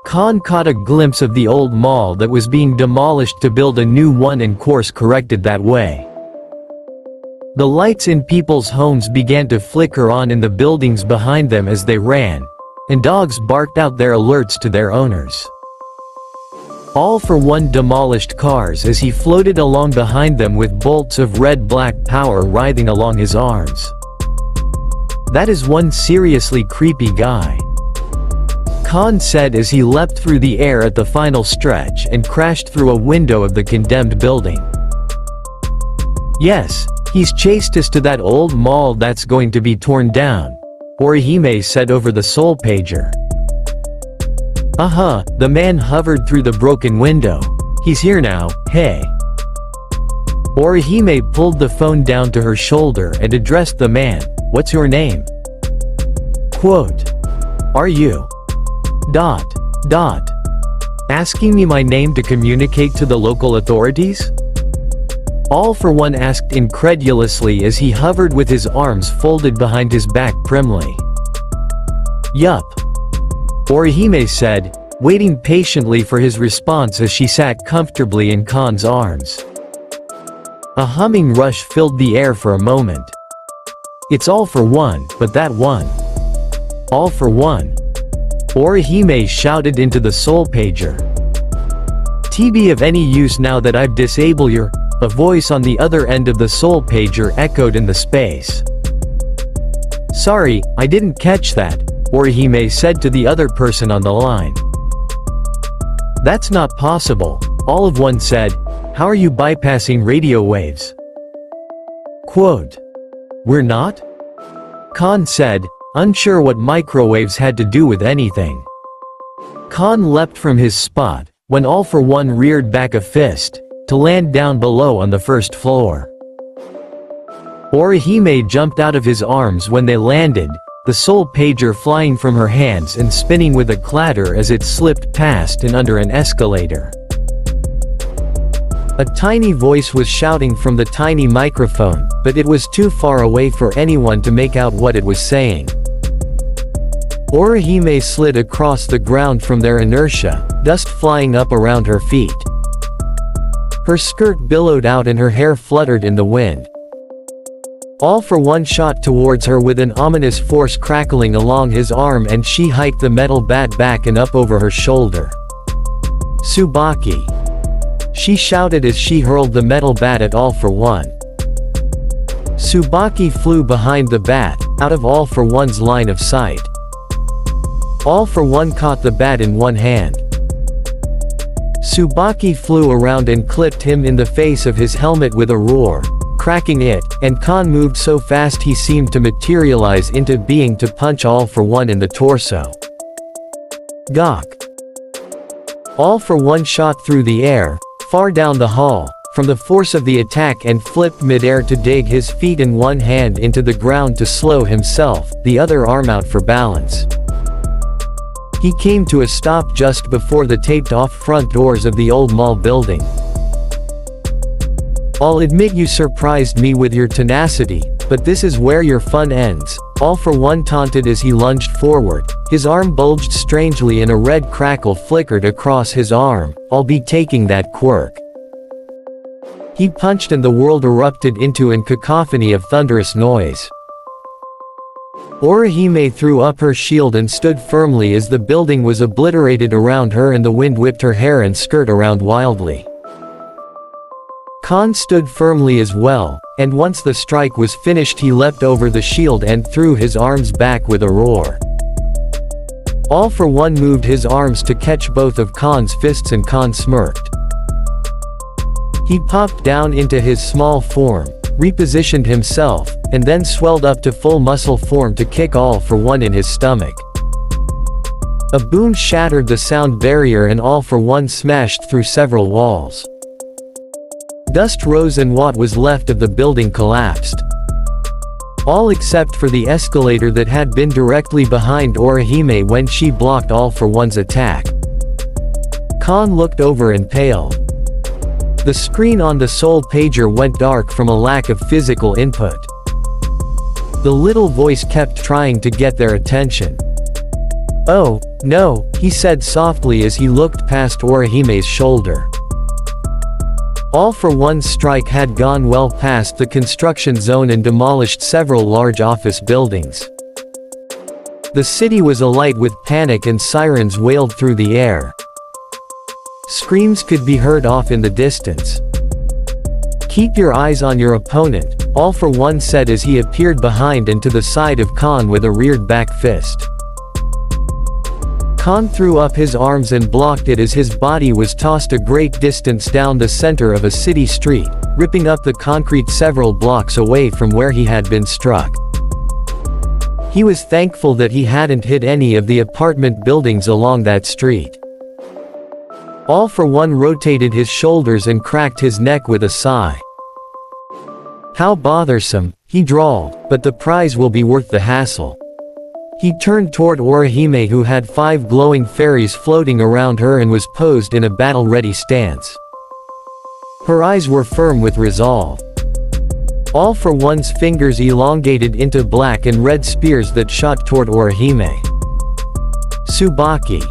Khan caught a glimpse of the old mall that was being demolished to build a new one and course corrected that way. The lights in people's homes began to flicker on in the buildings behind them as they ran, and dogs barked out their alerts to their owners. All for One demolished cars as he floated along behind them with bolts of red-black power writhing along his arms. "That is one seriously creepy guy," Khan said as he leapt through the air at the final stretch and crashed through a window of the condemned building. "Yes, he's chased us to that old mall that's going to be torn down," Orihime said over the soul pager. The man hovered through the broken window. "He's here now, hey." Orihime pulled the phone down to her shoulder and addressed the man. "What's your name?" "Are you asking me my name to communicate to the local authorities?" All for One asked incredulously as he hovered with his arms folded behind his back primly. "Yup," Orihime said, waiting patiently for his response as she sat comfortably in Khan's arms. A humming rush filled the air for a moment. "It's All for One, but that one." "All for One?" Orihime shouted into the soul pager. "TB of any use now that I've disabled your—" A voice on the other end of the soul pager echoed in the space. "Sorry, I didn't catch that," Orihime said to the other person on the line. "That's not possible," All of One said. "How are you bypassing radio waves?" "We're not?" Khan said, unsure what microwaves had to do with anything. Khan leapt from his spot, when All for One reared back a fist, to land down below on the first floor. Orihime jumped out of his arms when they landed, the soul pager flying from her hands and spinning with a clatter as it slipped past and under an escalator. A tiny voice was shouting from the tiny microphone, but it was too far away for anyone to make out what it was saying. Orihime slid across the ground from their inertia, dust flying up around her feet. Her skirt billowed out and her hair fluttered in the wind. All for One shot towards her with an ominous force crackling along his arm, and she hiked the metal bat back and up over her shoulder. "Tsubaki!" she shouted as she hurled the metal bat at All for One. Tsubaki flew behind the bat, out of All for One's line of sight. All for One caught the bat in one hand. Tsubaki flew around and clipped him in the face of his helmet with a roar, cracking it, and Khan moved so fast he seemed to materialize into being to punch All for One in the torso. Gawk! All for One shot through the air, far down the hall, from the force of the attack, and flipped mid-air to dig his feet in one hand into the ground to slow himself, the other arm out for balance. He came to a stop just before the taped-off front doors of the old mall building. "I'll admit you surprised me with your tenacity, but this is where your fun ends," All For One taunted as he lunged forward. His arm bulged strangely and a red crackle flickered across his arm. "I'll be taking that quirk." He punched and the world erupted into an cacophony of thunderous noise. Orihime threw up her shield and stood firmly as the building was obliterated around her and the wind whipped her hair and skirt around wildly. Khan stood firmly as well, and once the strike was finished he leapt over the shield and threw his arms back with a roar. All For One moved his arms to catch both of Khan's fists and Khan smirked. He popped down into his small form, repositioned himself, and then swelled up to full muscle form to kick All For One in his stomach. A boom shattered the sound barrier and All For One smashed through several walls. Dust rose and what was left of the building collapsed. All except for the escalator that had been directly behind Orihime when she blocked All For One's attack. Khan looked over and paled. The screen on the soul pager went dark from a lack of physical input. The little voice kept trying to get their attention. "Oh, no," he said softly as he looked past Orihime's shoulder. All For One's strike had gone well past the construction zone and demolished several large office buildings. The city was alight with panic and sirens wailed through the air. Screams could be heard off in the distance. "Keep your eyes on your opponent," All For One said as he appeared behind and to the side of Khan with a reared back fist. Khan threw up his arms and blocked it as his body was tossed a great distance down the center of a city street, ripping up the concrete several blocks away from where he had been struck. He was thankful that he hadn't hit any of the apartment buildings along that street. All For One rotated his shoulders and cracked his neck with a sigh. "How bothersome," he drawled, "but the prize will be worth the hassle." He turned toward Orihime who had 5 glowing fairies floating around her and was posed in a battle-ready stance. Her eyes were firm with resolve. All For One's fingers elongated into black and red spears that shot toward Orihime. "Tsubaki."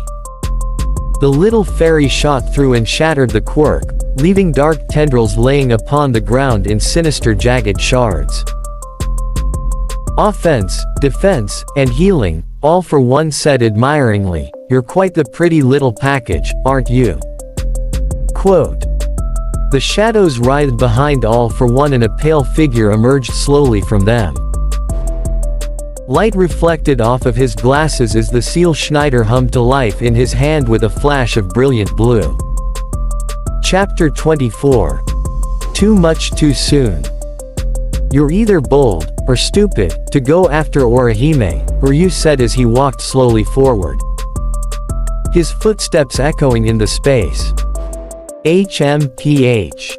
The little fairy shot through and shattered the quirk, leaving dark tendrils laying upon the ground in sinister jagged shards. "Offense, defense, and healing," All For One said admiringly. "You're quite the pretty little package, aren't you?" Quote. The shadows writhed behind All For One and a pale figure emerged slowly from them. Light reflected off of his glasses as the seal Schneider hummed to life in his hand with a flash of brilliant blue. Chapter 24. Too much too soon. "You're either bold, or stupid, to go after Orihime," Ryu said as he walked slowly forward. His footsteps echoing in the space. HMPH.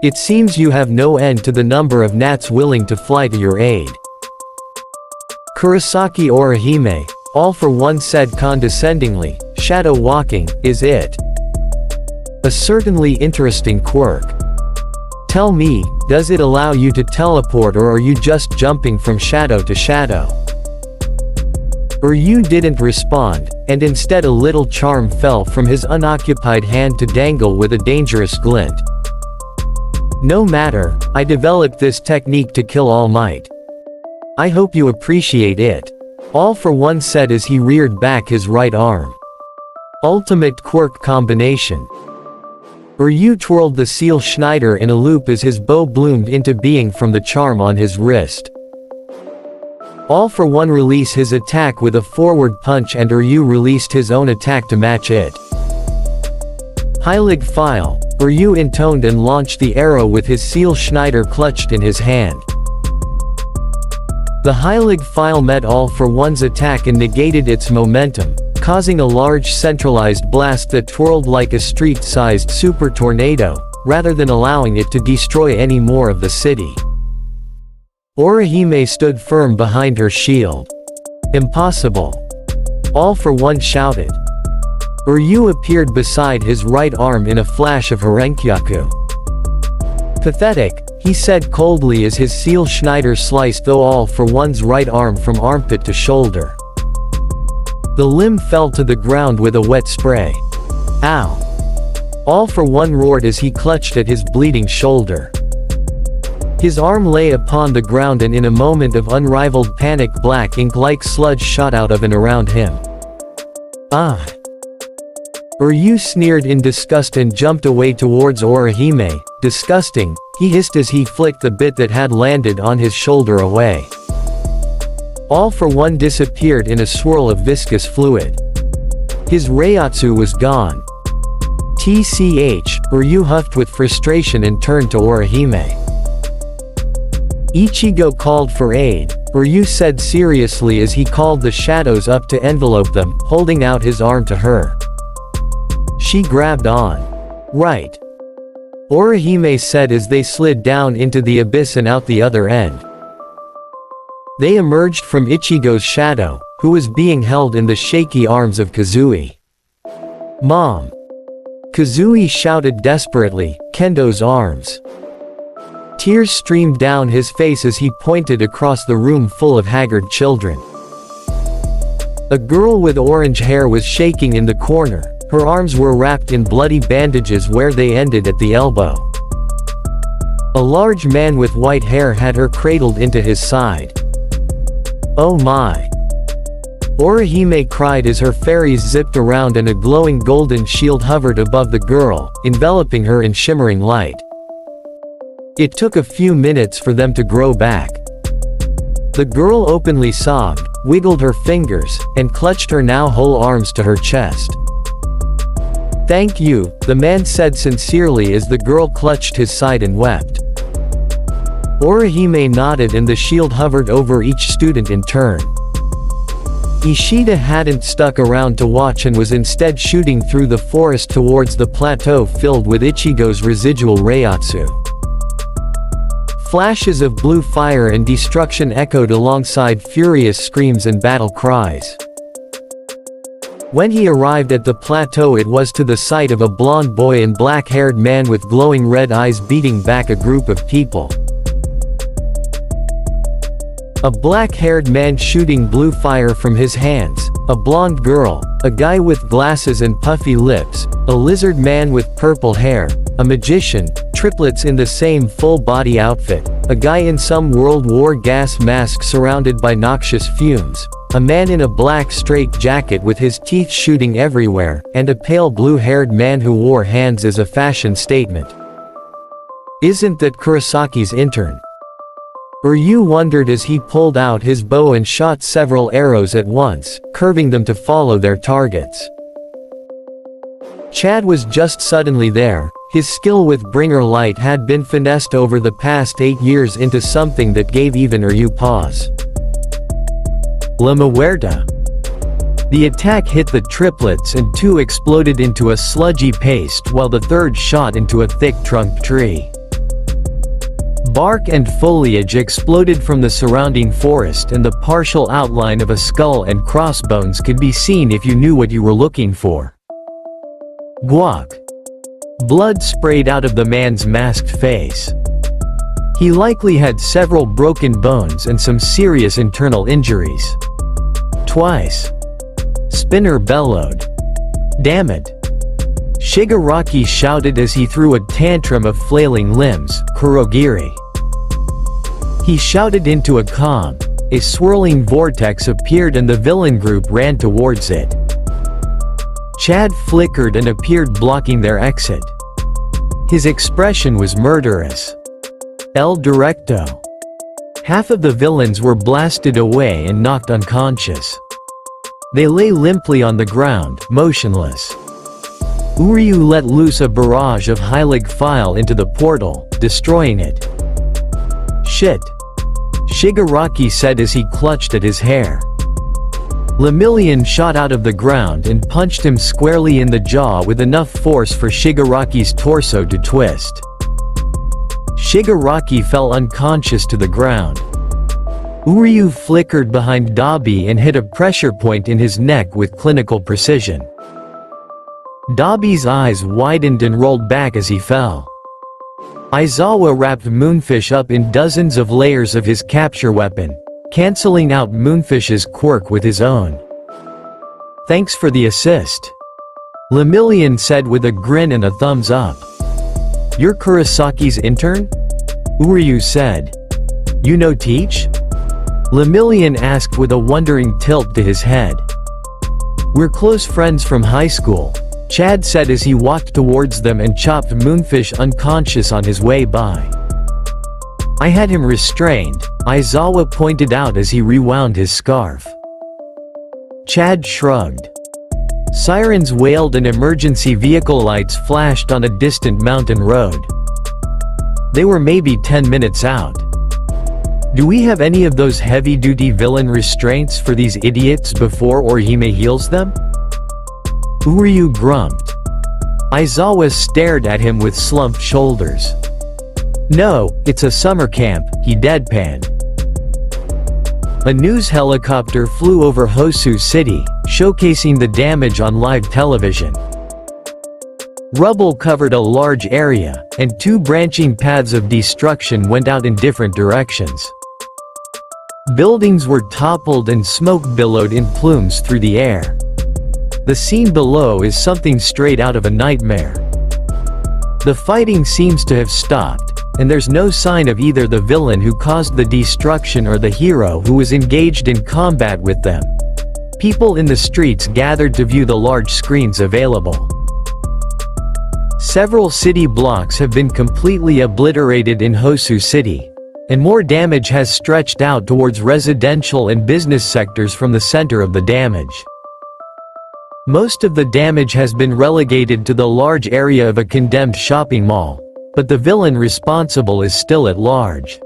"It seems you have no end to the number of gnats willing to fly to your aid." Kurosaki Orihime, All For One said condescendingly, "Shadow walking, is it? A certainly interesting quirk. Tell me, does it allow you to teleport or are you just jumping from shadow to shadow?" Ryu didn't respond, and instead a little charm fell from his unoccupied hand to dangle with a dangerous glint. "No matter, I developed this technique to kill All Might. I hope you appreciate it," All For One said as he reared back his right arm. Ultimate quirk combination. Ryu twirled the seal Schneider in a loop as his bow bloomed into being from the charm on his wrist. All For One released his attack with a forward punch and Ryu released his own attack to match it. Heilig File, Ryu intoned and launched the arrow with his seal Schneider clutched in his hand. The Heilig File met All For One's attack and negated its momentum, causing a large centralized blast that twirled like a street-sized super tornado, rather than allowing it to destroy any more of the city. Orihime stood firm behind her shield. "Impossible." All for one shouted. Ryu appeared beside his right arm in a flash of Harenkyaku. Pathetic, he said coldly as his seal Schneider sliced though All for One's right arm from armpit to shoulder. The limb fell to the ground with a wet spray. Ow! All for One roared as he clutched at his bleeding shoulder. His arm lay upon the ground and in a moment of unrivaled panic black ink-like sludge shot out of and around him. Ah! Ryu sneered in disgust and jumped away towards Orihime. Disgusting, he hissed as he flicked the bit that had landed on his shoulder away. All for One disappeared in a swirl of viscous fluid. His Reiatsu was gone. TCH, Ryu huffed with frustration and turned to Orihime. Ichigo called for aid, Ryu said seriously as he called the shadows up to envelope them, holding out his arm to her. She grabbed on. Right. Orihime said as they slid down into the abyss and out the other end. They emerged from Ichigo's shadow, who was being held in the shaky arms of Kazui. Mom! Kazui shouted desperately, Kendo's arms. Tears streamed down his face as he pointed across the room full of haggard children. A girl with orange hair was shaking in the corner. Her arms were wrapped in bloody bandages where they ended at the elbow. A large man with white hair had her cradled into his side. Oh my! Orihime cried as her fairies zipped around and a glowing golden shield hovered above the girl, enveloping her in shimmering light. It took a few minutes for them to grow back. The girl openly sobbed, wiggled her fingers, and clutched her now whole arms to her chest. Thank you, the man said sincerely as the girl clutched his side and wept. Orihime nodded and the shield hovered over each student in turn. Ishida hadn't stuck around to watch and was instead shooting through the forest towards the plateau filled with Ichigo's residual Reiatsu. Flashes of blue fire and destruction echoed alongside furious screams and battle cries. When he arrived at the plateau, it was to the sight of a blonde boy and black-haired man with glowing red eyes beating back a group of people. A black-haired man shooting blue fire from his hands, a blonde girl, a guy with glasses and puffy lips, a lizard man with purple hair, a magician, triplets in the same full-body outfit, a guy in some World War gas mask surrounded by noxious fumes, a man in a black straitjacket with his teeth shooting everywhere, and a pale blue-haired man who wore hands as a fashion statement. Isn't that Kurisaki's intern? Ryu wondered as he pulled out his bow and shot several arrows at once, curving them to follow their targets. Chad was just suddenly there. His skill with Bringer Light had been finessed over the past 8 years into something that gave even Ryu pause. La Muerta. The attack hit the triplets and 2 exploded into a sludgy paste while the 3rd shot into a thick-trunked tree. Bark and foliage exploded from the surrounding forest and the partial outline of a skull and crossbones could be seen if you knew what you were looking for. Guac. Blood sprayed out of the man's masked face. He likely had several broken bones and some serious internal injuries. Twice. Spinner bellowed. Damn it. Shigaraki shouted as he threw a tantrum of flailing limbs, Kurogiri. He shouted into a calm. A swirling vortex appeared and the villain group ran towards it. Chad flickered and appeared blocking their exit. His expression was murderous. El Directo. Half of the villains were blasted away and knocked unconscious. They lay limply on the ground, motionless. Uryu let loose a barrage of Heilig File into the portal, destroying it. Shit. Shigaraki said as he clutched at his hair. Lemillion shot out of the ground and punched him squarely in the jaw with enough force for Shigaraki's torso to twist. Shigaraki fell unconscious to the ground. Uryu flickered behind Dabi and hit a pressure point in his neck with clinical precision. Dabi's eyes widened and rolled back as he fell. Aizawa wrapped Moonfish up in dozens of layers of his capture weapon, cancelling out Moonfish's quirk with his own. "Thanks for the assist," Lemillion said with a grin and a thumbs up. "You're Kurisaki's intern?" Uryu said. "You know Teach?" Lemillion asked with a wondering tilt to his head. "We're close friends from high school," Chad said as he walked towards them and chopped Moonfish unconscious on his way by. "I had him restrained," Aizawa pointed out as he rewound his scarf. Chad shrugged. Sirens wailed and emergency vehicle lights flashed on a distant mountain road. They were maybe 10 minutes out. "Do we have any of those heavy-duty villain restraints for these idiots before Orihime heals them?" Uryu grumped. Aizawa stared at him with slumped shoulders. "No, it's a summer camp," he deadpanned. A news helicopter flew over Hosu City, showcasing the damage on live television. Rubble covered a large area, and two branching paths of destruction went out in different directions. Buildings were toppled and smoke billowed in plumes through the air. The scene below is something straight out of a nightmare. The fighting seems to have stopped, and there's no sign of either the villain who caused the destruction or the hero who was engaged in combat with them. People in the streets gathered to view the large screens available. Several city blocks have been completely obliterated in Hosu City, and more damage has stretched out towards residential and business sectors from the center of the damage. Most of the damage has been relegated to the large area of a condemned shopping mall, but the villain responsible is still at large.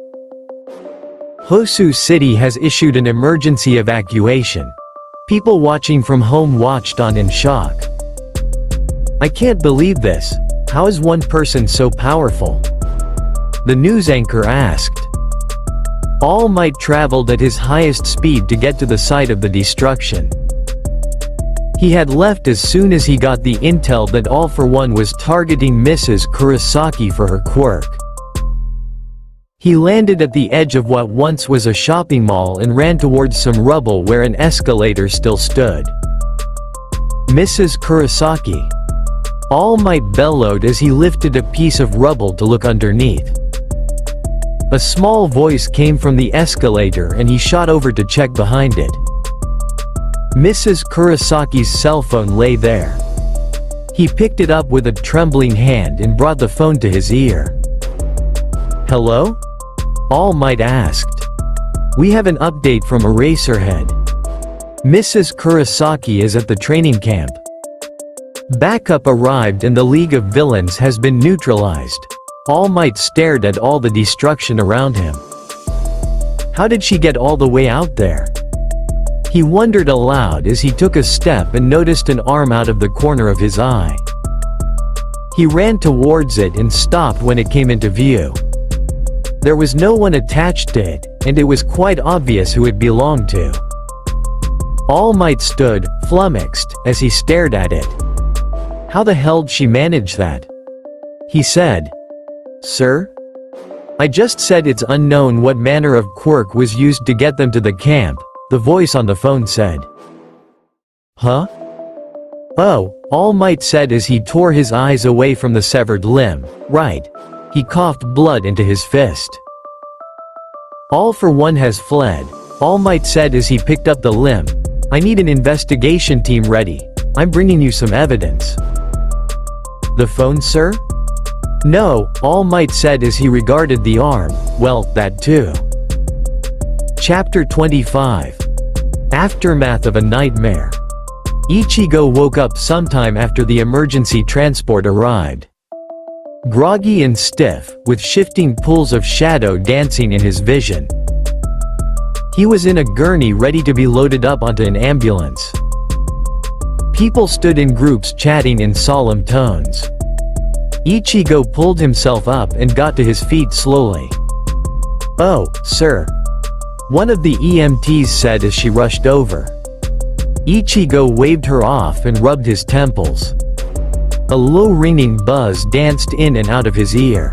Hosu City has issued an emergency evacuation. People watching from home watched on in shock. "I can't believe this. How is one person so powerful?" the news anchor asked. All Might traveled at his highest speed to get to the site of the destruction. He had left as soon as he got the intel that All for One was targeting Mrs. Kurosaki for her quirk. He landed at the edge of what once was a shopping mall and ran towards some rubble where an escalator still stood. "Mrs. Kurosaki!" All Might bellowed as he lifted a piece of rubble to look underneath. A small voice came from the escalator and he shot over to check behind it. Mrs. Kurosaki's cell phone lay there. He picked it up with a trembling hand and brought the phone to his ear. "Hello?" All Might asked. "We have an update from Eraserhead. Mrs. Kurosaki is at the training camp. Backup arrived and the League of Villains has been neutralized." All Might stared at all the destruction around him. How did she get all the way out there? He wondered aloud as he took a step and noticed an arm out of the corner of his eye. He ran towards it and stopped when it came into view. There was no one attached to it, and it was quite obvious who it belonged to. All Might stood, flummoxed, as he stared at it. How the hell'd she manage that? He said. "Sir? I just said it's unknown what manner of quirk was used to get them to the camp," the voice on the phone said. "Huh? Oh," All Might said as he tore his eyes away from the severed limb. "Right." He coughed blood into his fist. "All for One has fled," All Might said as he picked up the limb. "I need an investigation team ready. I'm bringing you some evidence." "The phone, sir?" "No," All Might said as he regarded the arm. "Well, that too." Chapter 25. Aftermath of a Nightmare. Ichigo woke up sometime after the emergency transport arrived. Groggy and stiff, with shifting pools of shadow dancing in his vision. He was in a gurney ready to be loaded up onto an ambulance. People stood in groups chatting in solemn tones. Ichigo pulled himself up and got to his feet slowly. "Oh, sir. one of the EMTs said as she rushed over. Ichigo waved her off and rubbed his temples. A low ringing buzz danced in and out of his ear.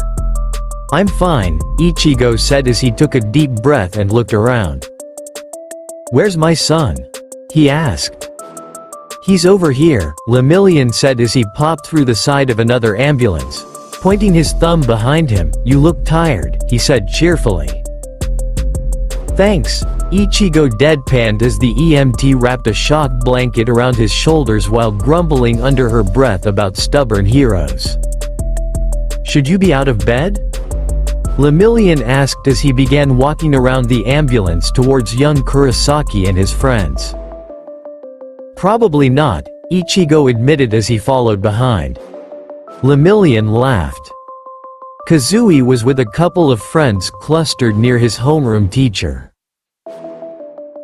"I'm fine," Ichigo said as he took a deep breath and looked around. "Where's my son?" he asked. "He's over here," Lemillion said as he popped through the side of another ambulance. Pointing his thumb behind him, "You look tired," he said cheerfully. "Thanks," Ichigo deadpanned as the EMT wrapped a shock blanket around his shoulders while grumbling under her breath about stubborn heroes. "Should you be out of bed?" Lemillion asked as he began walking around the ambulance towards young Kurosaki and his friends. "Probably not," Ichigo admitted as he followed behind. Lemillion laughed. Kazui was with a couple of friends clustered near his homeroom teacher.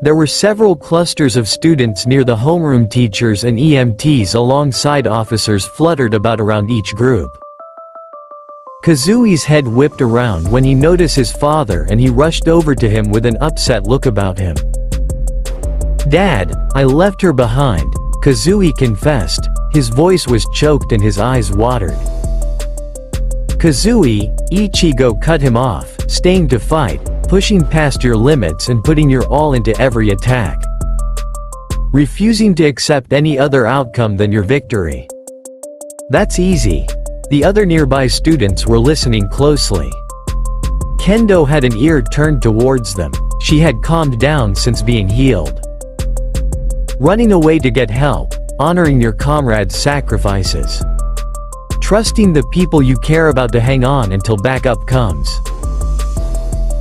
There were several clusters of students near the homeroom teachers, and EMTs alongside officers fluttered about around each group. Kazui's head whipped around when he noticed his father, and he rushed over to him with an upset look about him. "Dad, I left her behind," Kazui confessed. His voice was choked and his eyes watered. "Kazui," Ichigo cut him off, "staying to fight, pushing past your limits and putting your all into every attack. Refusing to accept any other outcome than your victory. That's easy." The other nearby students were listening closely. Kendo had an ear turned towards them. She had calmed down since being healed. Running away to get help, honoring your comrades' sacrifices. Trusting the people you care about to hang on until backup comes.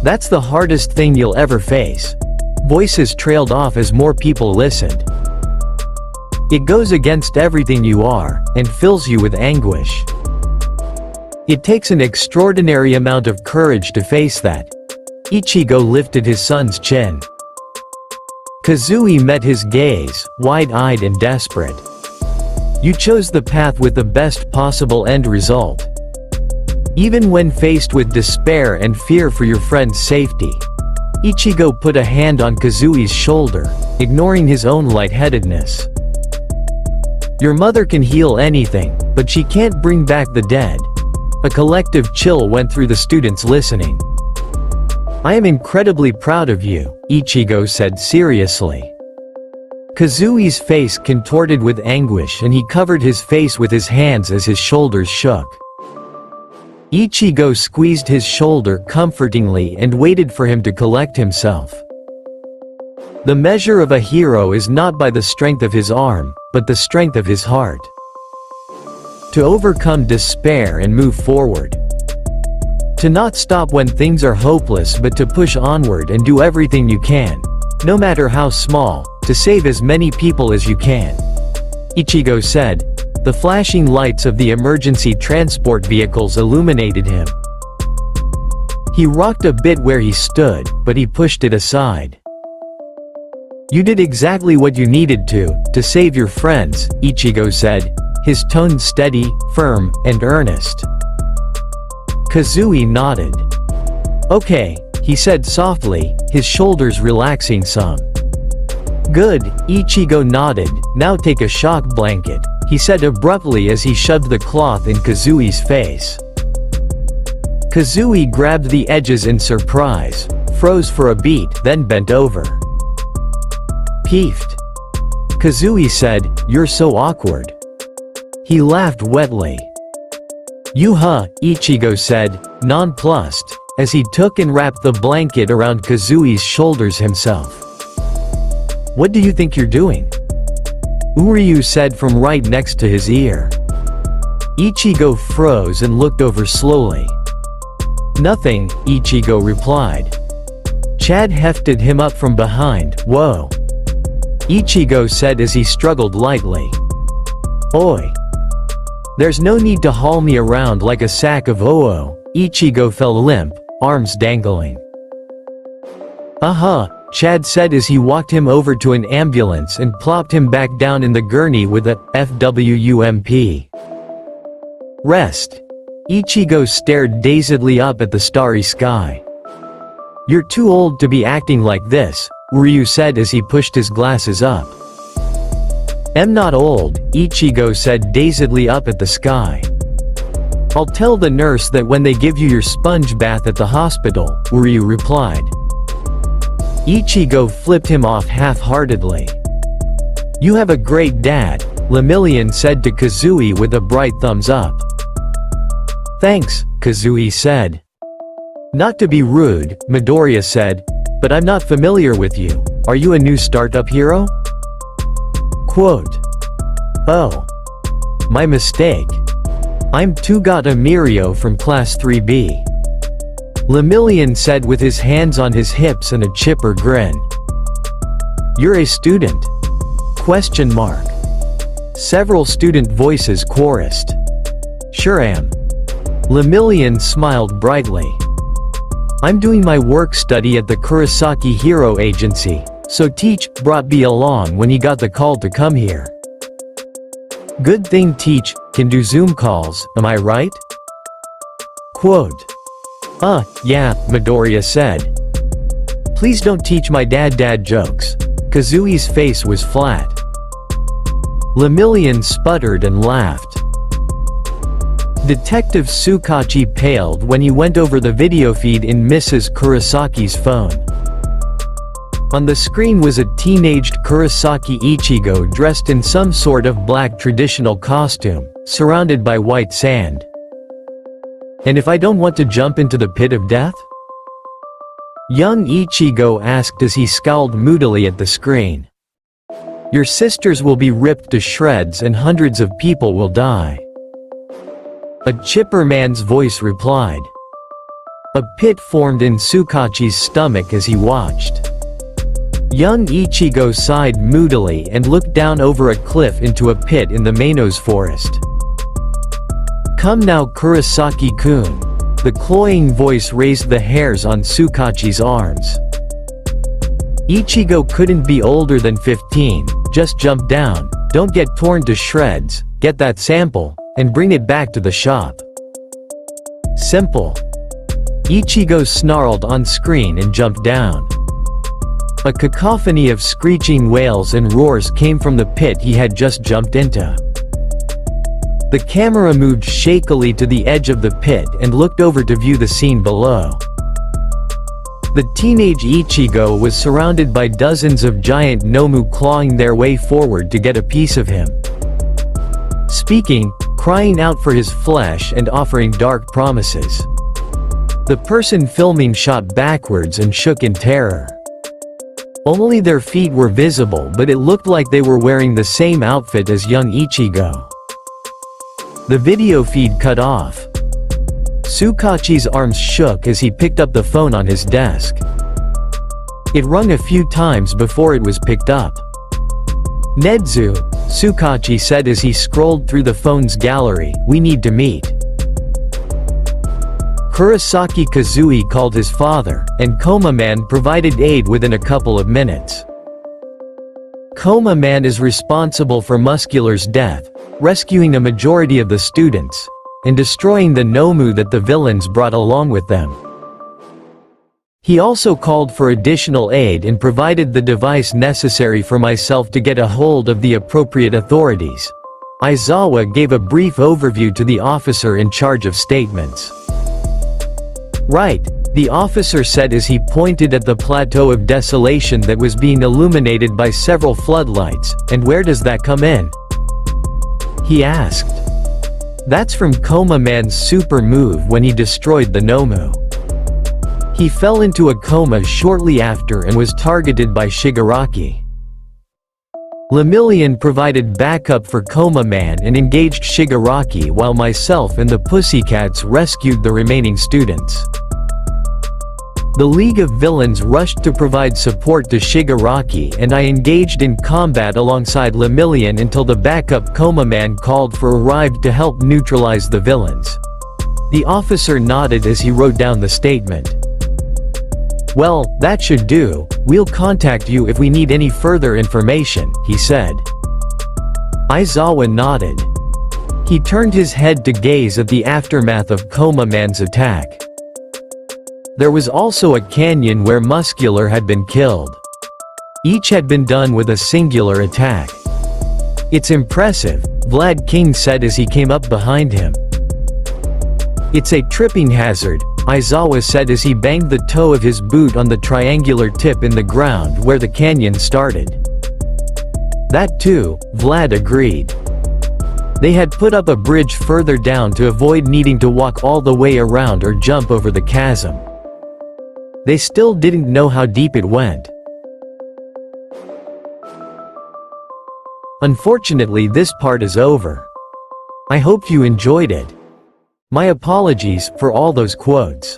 That's the hardest thing you'll ever face. Voices trailed off as more people listened. It goes against everything you are, and fills you with anguish. It takes an extraordinary amount of courage to face that. Ichigo lifted his son's chin. Kazui met his gaze, wide-eyed and desperate. You chose the path with the best possible end result. Even when faced with despair and fear for your friend's safety. Ichigo put a hand on Kazui's shoulder, ignoring his own lightheadedness. Your mother can heal anything, but she can't bring back the dead. A collective chill went through the students listening. I am incredibly proud of you, Ichigo said seriously. Kazui's face contorted with anguish and he covered his face with his hands as his shoulders shook. Ichigo squeezed his shoulder comfortingly and waited for him to collect himself. The measure of a hero is not by the strength of his arm, but the strength of his heart. To overcome despair and move forward. To not stop when things are hopeless but to push onward and do everything you can, no matter how small, to save as many people as you can. Ichigo said. The flashing lights of the emergency transport vehicles illuminated him. He rocked a bit where he stood, but he pushed it aside. You did exactly what you needed to save your friends, Ichigo said, his tone steady, firm, and earnest. Kazui nodded. Okay, he said softly, his shoulders relaxing some. Good, Ichigo nodded, now take a shock blanket, he said abruptly as he shoved the cloth in Kazui's face. Kazui grabbed the edges in surprise, froze for a beat, then bent over. Peeved. Kazui said, You're so awkward. He laughed wetly. Yuha, Ichigo said, nonplussed, as he took and wrapped the blanket around Kazui's shoulders himself. What do you think you're doing? Uryu said from right next to his ear. Ichigo froze and looked over slowly. Nothing, Ichigo replied. Chad hefted him up from behind. Whoa. Ichigo said as he struggled lightly. Oi. There's no need to haul me around like a sack of oo. Ichigo fell limp, arms dangling. Chad said as he walked him over to an ambulance and plopped him back down in the gurney with a FWUMP. Rest. Ichigo stared dazedly up at the starry sky. "You're too old to be acting like this," Ryu said as he pushed his glasses up. "I'm not old," Ichigo said dazedly up at the sky. "I'll tell the nurse that when they give you your sponge bath at the hospital," Ryu replied. Ichigo flipped him off half-heartedly. "You have a great dad," Lemillion said to Kazui with a bright thumbs up. "Thanks," Kazui said. "Not to be rude," Midoriya said, "but I'm not familiar with you. Are you a new startup hero?" Quote. "Oh. My mistake. I'm Tugata Mirio from Class 3B. Lemillion said with his hands on his hips and a chipper grin. "You're a student?" Question mark. Several student voices chorused. "Sure am." Lemillion smiled brightly. "I'm doing my work study at the Kurosaki Hero Agency, so Teach brought me along when he got the call to come here. Good thing Teach can do Zoom calls, am I right?" Quote. Yeah," Midoriya said. "Please don't teach my dad jokes." Kazui's face was flat. Lemillion sputtered and laughed. Detective Tsukachi paled when he went over the video feed in Mrs. Kurosaki's phone. On the screen was a teenaged Kurosaki Ichigo dressed in some sort of black traditional costume, surrounded by white sand. "And if I don't want to jump into the pit of death?" Young Ichigo asked as he scowled moodily at the screen. "Your sisters will be ripped to shreds and hundreds of people will die." A chipper man's voice replied. A pit formed in Tsukachi's stomach as he watched. Young Ichigo sighed moodily and looked down over a cliff into a pit in the Manos forest. "Come now, Kurosaki-kun." The cloying voice raised the hairs on Tsukachi's arms. Ichigo couldn't be older than 15, just jump down, don't get torn to shreds, get that sample, and bring it back to the shop. Simple. Ichigo snarled on screen and jumped down. A cacophony of screeching wails and roars came from the pit he had just jumped into. The camera moved shakily to the edge of the pit and looked over to view the scene below. The teenage Ichigo was surrounded by dozens of giant Nomu clawing their way forward to get a piece of him. Speaking, crying out for his flesh and offering dark promises. The person filming shot backwards and shook in terror. Only their feet were visible, but it looked like they were wearing the same outfit as young Ichigo. The video feed cut off. Tsukachi's arms shook as he picked up the phone on his desk. It rung a few times before it was picked up. "Nedzu," Tsukachi said as he scrolled through the phone's gallery, "we need to meet." Kurosaki Kazui called his father, and Coma-man provided aid within a couple of minutes. Coma-man is responsible for Muscular's death, rescuing a majority of the students, and destroying the Nomu that the villains brought along with them. He also called for additional aid and provided the device necessary for myself to get a hold of the appropriate authorities. Aizawa gave a brief overview to the officer in charge of statements. "Right," the officer said as he pointed at the plateau of desolation that was being illuminated by several floodlights. "And where does that come in?" he asked. "That's from Coma-man's super move when he destroyed the Nomu. He fell into a coma shortly after and was targeted by Shigaraki. Lemillion provided backup for Coma-man and engaged Shigaraki while myself and the Pussycats rescued the remaining students. The League of Villains rushed to provide support to Shigaraki and I engaged in combat alongside Lemillion until the backup Coma-man called for arrived to help neutralize the villains." The officer nodded as he wrote down the statement. "Well, that should do, we'll contact you if we need any further information," he said. Aizawa nodded. He turned his head to gaze at the aftermath of Coma-man's attack. There was also a canyon where Muscular had been killed. Each had been done with a singular attack. It's impressive, Vlad King said as he came up behind him. It's a tripping hazard, Aizawa said as he banged the toe of his boot on the triangular tip in the ground where the canyon started. That too, Vlad agreed. They had put up a bridge further down to avoid needing to walk all the way around or jump over the chasm. They still didn't know how deep it went. Unfortunately, this part is over. I hope you enjoyed it. My apologies for all those quotes.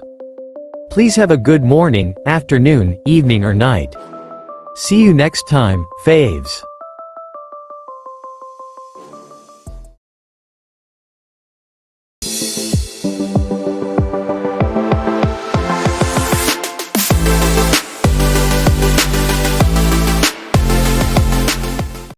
Please have a good morning, afternoon, evening or night. See you next time, faves.